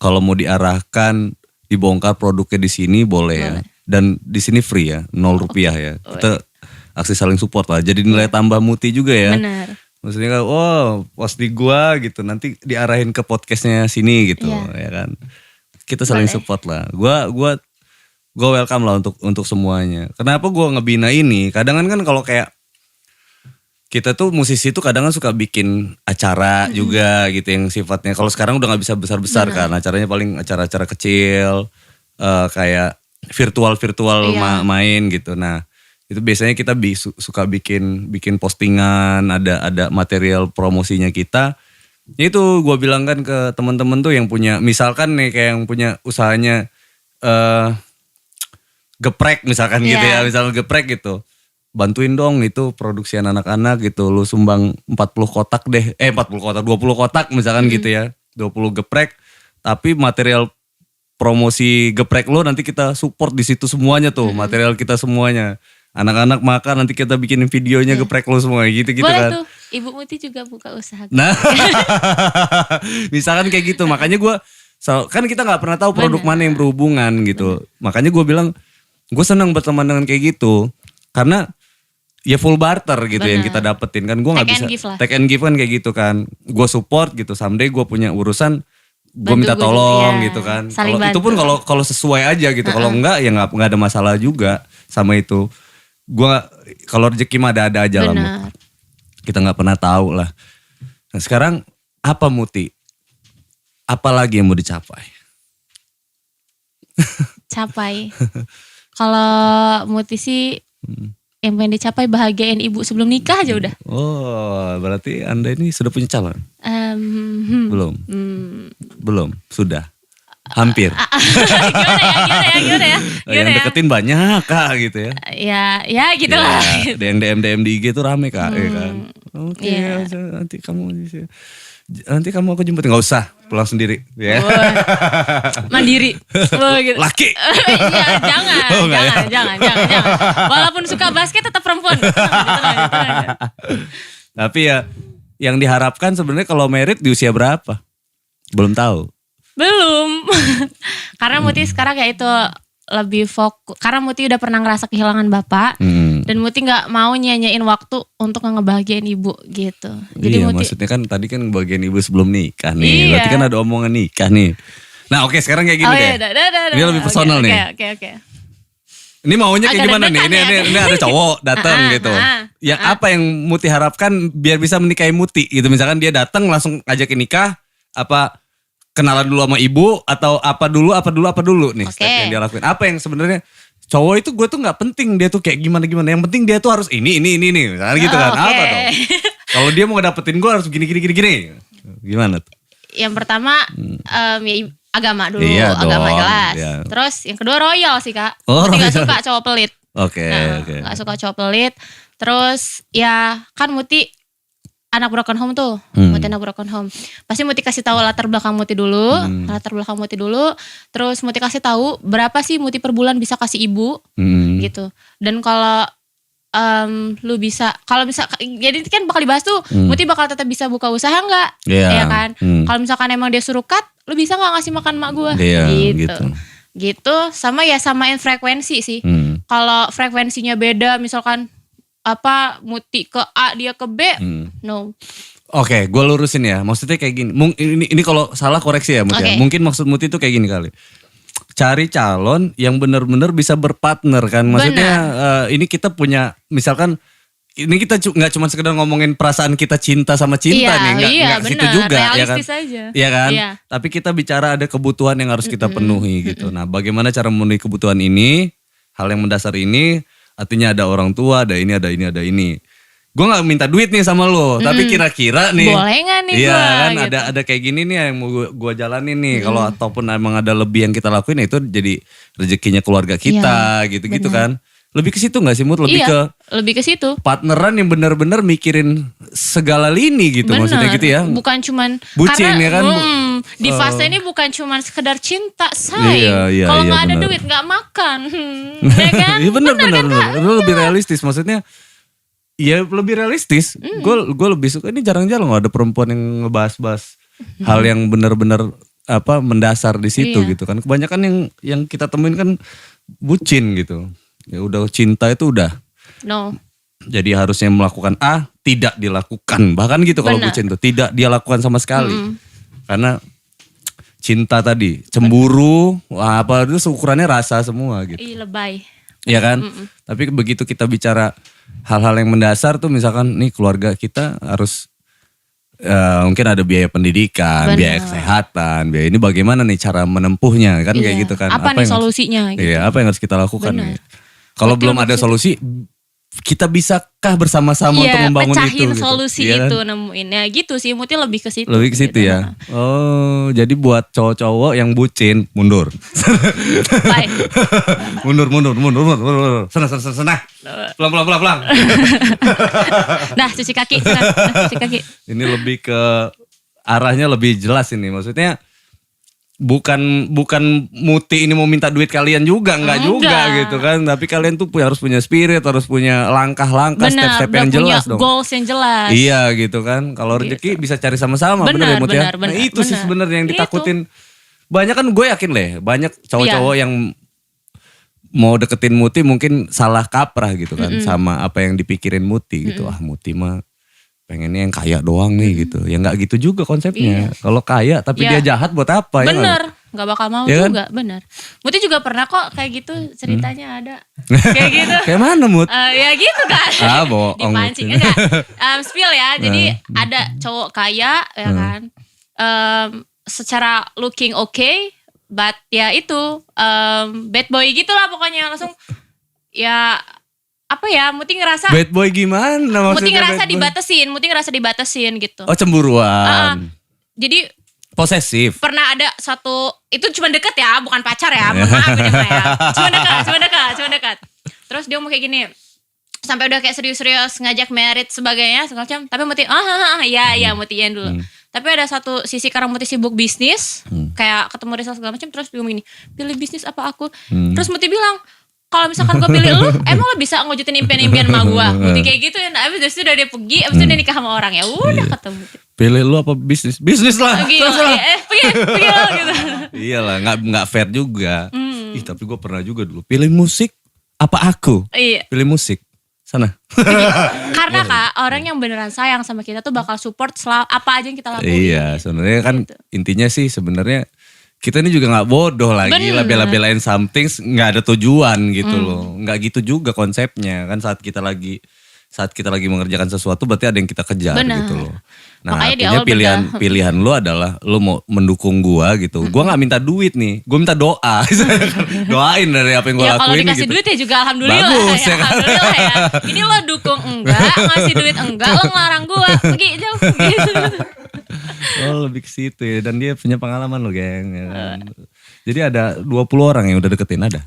Kalau mau diarahkan, dibongkar produknya di sini boleh ya. Dan di sini free ya, 0 rupiah ya. Kita aksi saling support lah. Jadi nilai tambah Muti juga ya. Benar. Maksudnya kan, post di gua gitu. Nanti diarahin ke podcastnya sini gitu, ya kan. Kita saling support lah. Gua welcome lah untuk semuanya. Kenapa gua ngebina ini? Kadang kan kalau kayak kita tuh musisi tuh kadang suka bikin acara juga gitu yang sifatnya. Kalau sekarang udah nggak bisa besar-besar kan. Acaranya paling acara-acara kecil, kayak virtual main gitu. Nah itu biasanya kita suka bikin postingan, ada material promosinya kita. Itu gue bilang kan ke teman-teman tuh yang punya, misalkan nih kayak yang punya usahanya geprek misalkan gitu ya, misalnya geprek gitu. Bantuin dong itu produksian anak-anak gitu, lu sumbang 40 kotak deh, 40 kotak, 20 kotak misalkan gitu ya, 20 geprek, tapi material promosi geprek lo nanti kita support di situ semuanya tuh, material kita semuanya. Anak-anak makan nanti kita bikinin videonya geprek lo semua gitu-gitu kan. Boleh tuh, Ibu Muti juga buka usaha. Nah, misalkan kayak gitu, makanya kan kita nggak pernah tahu produk mana yang berhubungan gitu. Makanya gue bilang, gue senang berteman dengan kayak gitu, karena ya full barter gitu yang kita dapetin kan. Gue nggak bisa take and give kan kayak gitu kan. Gue support gitu, someday gue punya urusan, gue minta tolong gitu kan. Kalau itu pun kalau sesuai aja gitu. Kalau enggak ya nggak ada masalah juga sama itu. Gue kalau rezeki mah ada aja lah. Kita nggak pernah tahu lah. Nah sekarang apa Muti? Apa lagi yang mau dicapai? Capai. Kalau Muti sih yang pengen dicapai bahagiain ibu sebelum nikah aja udah. Oh, berarti Anda ini sudah punya calon? Belum? Belum? Sudah? Hampir? Gimana ya? Yang deketin banyak Kak gitu ya? Ya gitu lah. DM di IG tuh rame Kak ya kan? Oke, nanti kamu aku jemput, nggak usah, pulang sendiri. Ya. Mandiri. Gitu. Laki. Ya, jangan. Walaupun suka basket tetap perempuan. Tapi ya yang diharapkan sebenarnya kalau merit di usia berapa? Belum tahu. Belum. Karena Muti sekarang kayak itu lebih fokus. Karena Muti udah pernah ngerasa kehilangan bapak. Dan Muti gak mau nyanyain waktu untuk ngebahagiain ibu gitu. Jadi iya Muti, maksudnya kan tadi kan bagian ibu sebelum nikah nih. Berarti kan ada omongan nikah nih. Nah oke, sekarang kayak gini deh. Ini lebih personal nih. Oke. Ini maunya kayak Agak gimana nih? deg-degan Ini ada cowok datang gitu. Yang apa yang Muti harapkan biar bisa menikahi Muti gitu. Misalkan dia datang langsung ngajakin nikah, apa kenalan dulu sama ibu atau apa dulu nih step yang dia lakuin. Apa yang sebenarnya cowok itu gue tuh nggak penting dia tuh kayak gimana. Yang penting dia tuh harus ini misalnya gitu kan. Apa dong? Kalau dia mau ngedapetin gue harus gini. Gimana tuh? Yang pertama ya agama dulu, Iya agama dong, jelas. iya. Terus yang kedua royal sih Kak. Oh, Muti gak royal. suka cowok pelit. Oke. Gak suka cowok pelit. Terus ya kan Muti anak broken home tuh. Muti anak broken home. Pasti Muti kasih tahu latar belakang Muti dulu. Terus Muti kasih tahu berapa sih Muti per bulan bisa kasih ibu. Gitu. Dan kalau lu bisa, kalau bisa, jadi kan bakal dibahas tuh, Muti bakal tetap bisa buka usaha nggak? Ya kan? Kalau misalkan emang dia suruh cut, lu bisa nggak ngasih makan mak gue? Gitu. Samain frekuensi sih. Kalau frekuensinya beda, misalkan apa Muti ke A dia ke B, no. Oke, gue lurusin ya. Maksudnya kayak gini. Ini kalau salah koreksi ya Muti. Mungkin maksud Muti itu kayak gini kali. Cari calon yang benar-benar bisa berpartner kan. Maksudnya ini kita punya, misalkan ini kita nggak cuma sekedar ngomongin perasaan kita cinta sama cinta nih, nggak situ juga ya kan. Iya kan? Iya. Tapi kita bicara ada kebutuhan yang harus kita penuhi gitu. Nah, bagaimana cara memenuhi kebutuhan ini? Hal yang mendasar ini artinya ada orang tua, ada ini. Gue gak minta duit nih sama lo, tapi kira-kira nih. Boleh gak nih iya, gue? Kan gitu. Ada kayak gini nih yang mau gue jalanin nih. Kalau ataupun emang ada lebih yang kita lakuin, itu jadi rezekinya keluarga kita gitu-gitu kan. Lebih ke situ gak sih Mut? Lebih ke situ. Partneran yang benar-benar mikirin segala lini gitu. Bener. Maksudnya gitu ya. Bukan cuman. Bucin karena, ya kan. Di fase ini bukan cuman sekedar cinta, say. Kalau gak ada duit gak makan. Ya kan? Iya bener. Lu lebih realistis maksudnya. Iya lebih realistis. Gue lebih suka, ini jarang-jarang loh ada perempuan yang ngebahas-bahas hal yang benar-benar apa mendasar di situ gitu kan. Kebanyakan yang kita temuin kan bucin gitu. Ya udah cinta itu udah. No. Jadi harusnya melakukan A tidak dilakukan. Bahkan gitu kalau bucin tuh tidak dia lakukan sama sekali. Karena cinta tadi cemburu apa itu ukurannya rasa semua gitu. Ih lebay. Iya kan? Tapi begitu kita bicara hal-hal yang mendasar tuh misalkan nih keluarga kita harus mungkin ada biaya pendidikan, biaya kesehatan, biaya ini bagaimana nih cara menempuhnya kan kayak gitu kan. Apa nih solusinya gitu. Iya, apa yang harus kita lakukan nih. Kalau belum ada solusi, kita bisakah bersama-sama untuk membangun itu? Pecahin gitu. solusi itu nemuin. Ya gitu sih, Muti lebih ke situ. Lebih ke situ gitu, ya. Oh, jadi buat cowok-cowok yang bucin, mundur. Bye. mundur. Sana. Pelang. Nah, cuci kaki. Ini lebih ke arahnya lebih jelas ini. Maksudnya bukan Muti ini mau minta duit kalian juga, enggak juga gitu kan. Tapi kalian tuh harus punya spirit, harus punya langkah-langkah, step-step yang jelas dong. Goals yang jelas. Iya gitu kan. Kalau rezeki bisa cari sama-sama, bener ya Mut ya. Nah itu sih sebenarnya yang ditakutin. Banyak kan gue yakin banyak cowok-cowok yang mau deketin Muti mungkin salah kaprah gitu kan. Sama apa yang dipikirin Muti gitu. Muti mah pengennya yang kaya doang nih gitu. Ya gak gitu juga konsepnya. Kalau kaya tapi dia jahat buat apa ya? Bener, gak bakal mau ya juga, bener. Muti juga pernah kok kayak gitu ceritanya ada. Kayak gitu. Kayak mana Mut? Ya gitu kan. Bohong. Dipancing enggak. Spill ya, jadi ada cowok kaya ya kan. Secara looking okay, but ya itu bad boy gitu lah pokoknya langsung ya. Apa ya, Muti ngerasa bad boy gimana maksudnya? Muti ngerasa dibatasin gitu. Oh cemburuan. Jadi posesif. Pernah ada satu, itu cuma deket ya, bukan pacar ya, maaf ya. Cuma dekat. Terus dia mau kayak gini, sampai udah kayak serius-serius ngajak merit sebagainya segala macam. Tapi Muti, ya Mutiin dulu. Tapi ada satu sisi karena Muti sibuk bisnis, kayak ketemu Rizal segala macam, terus dia ngomong gini, pilih bisnis apa aku? Terus Muti bilang, kalau misalkan gue pilih lu, emang lo bisa ngewujudin impian-impian sama gue? Muti kayak gitu ya, abis itu udah dia pergi, abis itu dia nikah sama orang, ya udah ketemu. Pilih lu apa bisnis? Bisnis lah. Pergi lah gitu. Iyalah, nggak fair juga. Tapi gue pernah juga dulu, pilih musik apa aku? Iya. Pilih musik, sana. Karena Kak, orang yang beneran sayang sama kita tuh bakal support apa aja yang kita lakuin. Iya, sebenarnya kan intinya sih sebenarnya kita ini juga nggak bodoh lah, Bener. gila bela-belain something nggak ada tujuan gitu loh, nggak gitu juga konsepnya kan. Saat kita lagi mengerjakan sesuatu berarti ada yang kita kejar. Bener. Gitu loh. Nah Makanya di artinya awal pilihan lu adalah lu mau mendukung gua gitu. Gua nggak minta duit nih, gua minta doa. Doain dari apa yang gua Ya kalau lakuin dikasih gitu. duit ya juga alhamdulillah. Bagus, ya, ya kan? alhamdulillah ya. Ini lo dukung enggak, ngasih duit enggak, lo ngelarang gue pergi jauh gitu. Oh lebih ke situ ya. Dan dia punya pengalaman loh geng ya kan? Jadi ada 20 orang yang udah deketin, ada?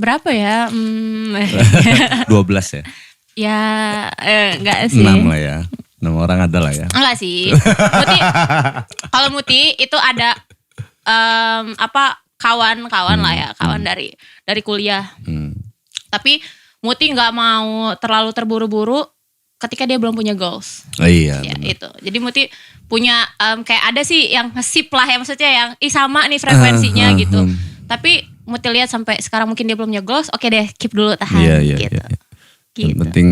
Berapa ya? 12 ya? Ya enggak sih. 6 lah ya. 6 orang ada lah ya. Enggak sih. Kalau Muti itu ada kawan-kawan lah ya, kawan dari kuliah. Tapi Muti nggak mau terlalu terburu-buru ketika dia belum punya goals. Oh iya. Ya bener. itu. Jadi Muti punya kayak ada sih yang nge-sip lah ya, maksudnya yang sama nih frekuensinya gitu. Tapi Muti lihat sampai sekarang mungkin dia belum punya goals, oke deh keep dulu tahan Iya. gitu. Yang penting,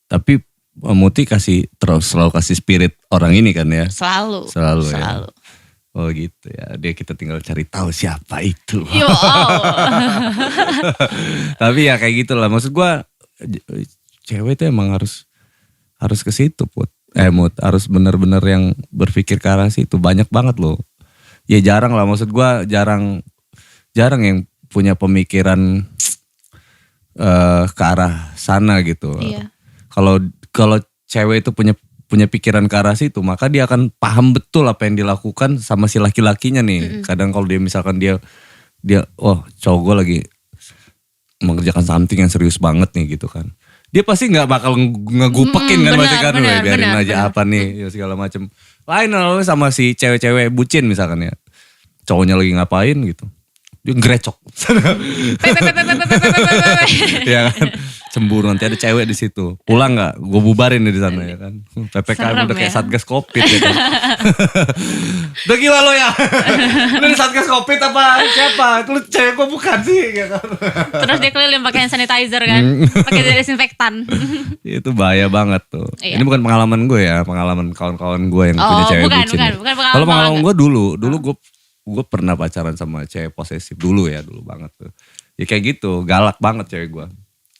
tapi Muti selalu kasih spirit orang ini kan ya. Selalu. Ya. Oh gitu ya. Kita tinggal cari tahu siapa itu. Yo. Tapi ya kayak gitulah. Maksud gua cewek itu emang harus ke situ Put. Mut, harus benar-benar yang berpikir ke arah situ. Banyak banget loh. Ya jarang lah, maksud gua jarang yang punya pemikiran ke arah sana gitu. Iya. Kalau cewek itu punya pikiran ke arah situ, maka dia akan paham betul apa yang dilakukan sama si laki-lakinya nih. Kadang kalau dia misalkan dia cowok gue lagi mengerjakan something yang serius banget nih gitu kan. Dia pasti nggak bakal ngegupekin kan, pasti kan, biarin aja apa nih ya segala macem. Lain lalu sama si cewek-cewek bucin misalkan ya, cowoknya lagi ngapain gitu, dia ngerecok. Ya kan, cemburu, nanti ada cewek di situ. Pulang nggak? Gue bubarin di sana ya kan. PPKM udah kayak Satgas Covid ya kan. Udah gila lo ya. Lu di Satgas Covid apa siapa? Lu cewek gue bukan sih ya kan. Terus dia keliling pakai hand sanitizer kan, pakai desinfektan. Itu bahaya banget tuh. Iya. Ini bukan pengalaman gue ya, pengalaman kawan-kawan gue yang punya cewek bucin. Bukan Kalau pengalaman gue dulu gue pernah pacaran sama cewek posesif dulu banget tuh. Ya kayak gitu, galak banget cewek gue.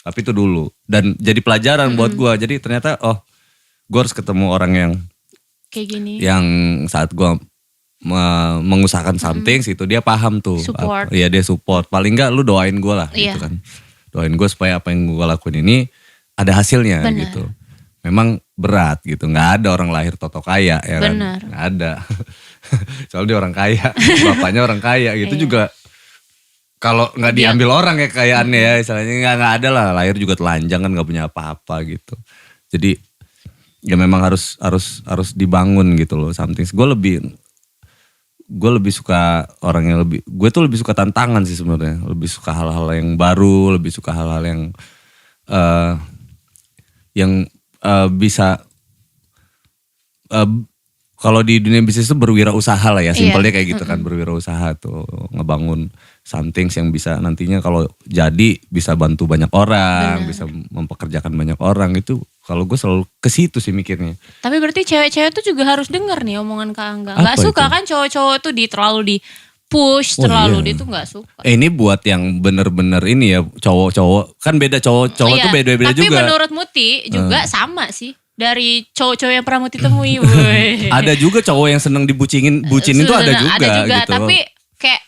Tapi itu dulu. Dan jadi pelajaran buat gue. Jadi ternyata gue harus ketemu orang yang kayak gini. Yang saat gue mengusahakan something gitu, dia paham tuh. Support. Iya dia support. Paling enggak lu doain gue lah gitu kan. Doain gue supaya apa yang gue lakuin ini ada hasilnya. Bener. Gitu. Memang berat gitu. Gak ada orang lahir toto kaya ya kan. Bener. Gak ada. Soalnya dia orang kaya. Bapaknya orang kaya gitu juga. Kalau nggak diambil orang ya kekayaannya ya, misalnya nggak ada lah, lahir juga telanjang kan, nggak punya apa-apa gitu. Jadi ya memang harus dibangun gitu loh. Something. Gue lebih suka orang yang gue tuh lebih suka tantangan sih sebenarnya. Lebih suka hal-hal yang baru, lebih suka hal-hal yang bisa kalau di dunia bisnis itu berwirausaha lah ya, simpelnya kayak gitu kan, berwirausaha tuh, ngebangun something yang bisa nantinya kalau jadi bisa bantu banyak orang, bisa mempekerjakan banyak orang. Itu kalau gue selalu ke situ sih mikirnya. Tapi berarti cewek-cewek tuh juga harus denger nih omongan Kak Angga. Apa Gak suka itu? kan cowok-cowok tuh terlalu di push, dia tuh gak suka. Ini buat yang bener-bener ini ya, cowok-cowok, kan beda cowok tuh beda-beda tapi juga. Tapi menurut Muti juga sama sih. Dari cowok-cowok yang pernah Muti temui. Woy. Ada juga cowok yang seneng bucinin tuh ada juga gitu. Tapi kayak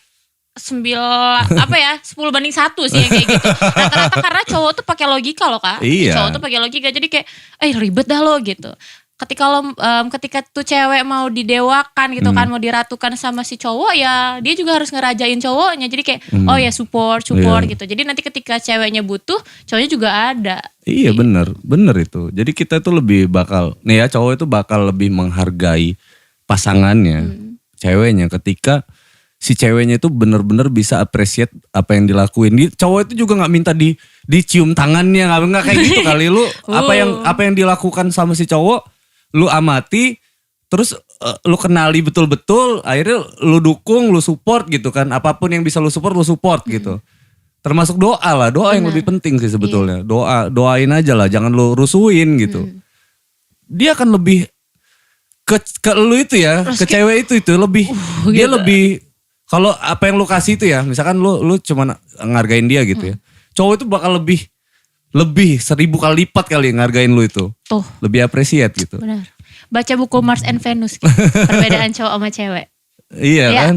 10 banding 1 sih yang kayak gitu. Rata-rata karena cowok tuh pakai logika loh Kak. Iya. Cowok tuh pakai logika, jadi kayak ribet dah lo gitu. Ketika tuh cewek mau didewakan gitu kan, mau diratukan sama si cowok, ya dia juga harus ngerajain cowoknya. Jadi kayak support gitu. Jadi nanti ketika ceweknya butuh, cowoknya juga ada. Iya bener itu. Jadi kita tuh lebih bakal, nih ya, cowok itu bakal lebih menghargai pasangannya, ceweknya, ketika si ceweknya itu bener-bener bisa appreciate apa yang dilakuin. Cowok itu juga nggak minta dicium tangannya, nggak kayak gitu kali. Lu apa yang dilakukan sama si cowok, lu amati, terus lu kenali betul-betul, akhirnya lu dukung, lu support gitu kan. Apapun yang bisa lu support gitu. Termasuk doa yang lebih penting sih sebetulnya. Doain aja lah, jangan lu rusuhin gitu. Dia akan lebih ke lu itu ya, ke cewek itu lebih dia gitu. lebih Kalau apa yang lu kasih itu ya, misalkan lu cuma ngargain dia gitu ya. Cowok itu bakal lebih 1000 kali lipat kali ngargain lu itu. Tuh. Lebih appreciate gitu. Benar. Baca buku Mars and Venus gitu. Perbedaan cowok sama cewek. Iya Iya. kan.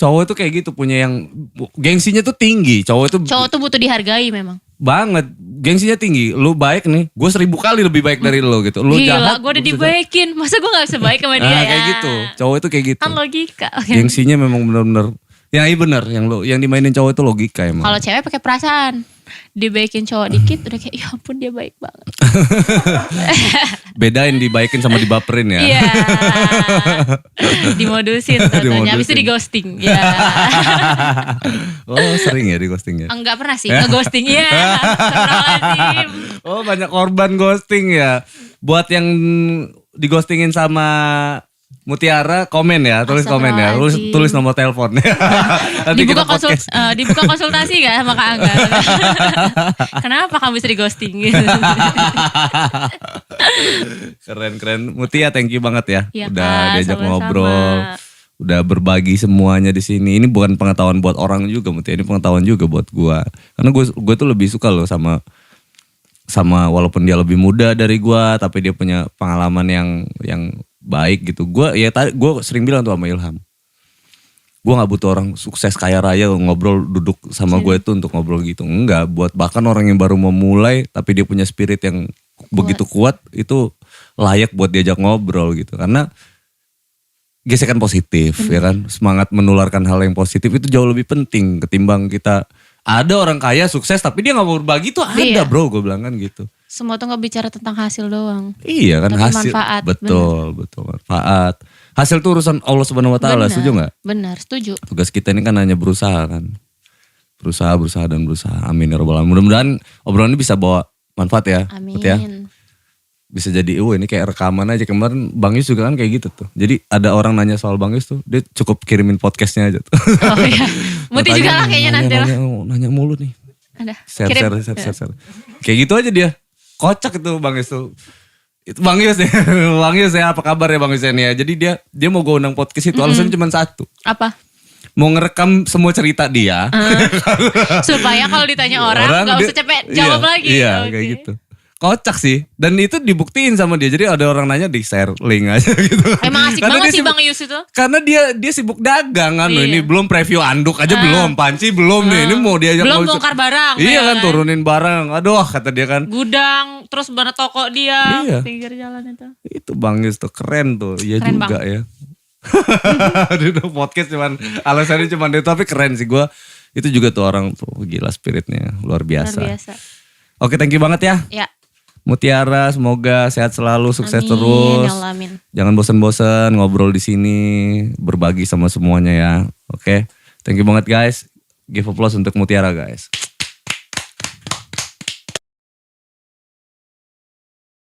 Cowok itu kayak gitu punya yang gengsinya tuh tinggi. Cowok tuh butuh dihargai memang. banget gengsinya tinggi. Lu baik nih, gue 1000 kali lebih baik dari lu gitu. Lu Gila, jahat, gue udah dibaikin. Masa gue gak bisa baik sama dia nah, ya? kayak gitu. Cowok itu kayak gitu. Kan logika. Gengsinya memang benar-benar. Ya iya benar, yang dimainin cowok itu logika emang. Kalau cewek pakai perasaan. Dibaikin cowok dikit udah kayak ya ampun dia baik banget. Bedain dibaikin sama dibaperin ya. Iya. Dimodusin katanya. Habis itu di ghosting. Ya. Oh sering ya di ghosting ya. Enggak pernah sih nge-ghosting ya. Astagfirullahaladzim. Oh banyak korban ghosting ya. Buat yang di ghostingin sama Mutiara komen ya, tulis komen ya, tulis nomor telepon. Nanti Dibuka, kita dibuka konsultasi gak sama Kak Angga? Kenapa kamu bisa di ghosting gitu? Keren. Mutia thank you banget ya. Ya udah Kak, diajak sama-sama. ngobrol. Udah berbagi semuanya di sini. Ini bukan pengetahuan buat orang juga Mutia, ini pengetahuan juga buat gua. Karena gue tuh lebih suka loh sama walaupun dia lebih muda dari gua tapi dia punya pengalaman yang baik gitu. Gue sering bilang tuh sama Ilham. Gue gak butuh orang sukses kaya raya ngobrol duduk sama gue itu untuk ngobrol gitu. Enggak, buat bahkan orang yang baru mau mulai tapi dia punya spirit yang begitu kuat itu layak buat diajak ngobrol gitu. Karena gesekan positif ya kan. Semangat menularkan hal yang positif itu jauh lebih penting ketimbang kita ada orang kaya sukses tapi dia gak mau berbagi tuh ada Iya. bro, gue bilang kan gitu. Semua tuh gak bicara tentang hasil doang. Iya kan Tapi hasil manfaat, betul manfaat. Hasil itu urusan Allah Subhanahu Wa Taala, setuju nggak? Benar, setuju. Tugas kita ini kan hanya berusaha kan, berusaha dan berusaha. Amin ya robbal alamin. Mudah-mudahan obrolan ini bisa bawa manfaat ya, Amin. Put ya. Bisa jadi, ini kayak rekaman aja. Kemarin Bang Yus juga kan kayak gitu tuh. Jadi ada orang nanya soal Bang Yus tuh, dia cukup kirimin podcastnya aja tuh. Oh iya. Muti juga lah kayaknya nanti lah. Nanya mulu nih. Ada. Share. Kayak gitu aja dia. Kocak itu Bang Yus tuh. Itu Bang Yus ya. Bang Yus ya, apa kabar ya Bang Yus ya? Jadi dia mau gue undang podcast itu alasannya cuma satu. Apa? Mau ngerekam semua cerita dia. Supaya kalau ditanya orang gak usah capek jawab lagi. Iya, Oke. kayak gitu. Kocak sih. Dan itu dibuktiin sama dia. Jadi ada orang nanya di share link aja gitu. Emang asik Karena banget dia sih sibuk- Bang Yus itu. Karena dia sibuk dagang kan. Iya. Ini belum preview anduk aja belum. Panci belum nih. Ini mau diajak. Belum mau- bongkar barang. Iya ya kan turunin barang. Aduh kata dia kan. Gudang, terus mana toko dia. Iya. Pinggir jalan itu. Itu Bang Yus tuh keren tuh. Iya Keren, juga ya. Aduh podcast cuman alasannya cuman dia tapi keren sih gue. Itu juga tuh orang tuh gila spiritnya luar biasa. Luar biasa. Oke thank you banget ya. Ya. Mutiara semoga sehat selalu, sukses Amin, terus. ya Allah, amin. Jangan bosan-bosan ngobrol di sini, berbagi sama semuanya ya. Oke. Thank you banget guys. Give applause untuk Mutiara guys.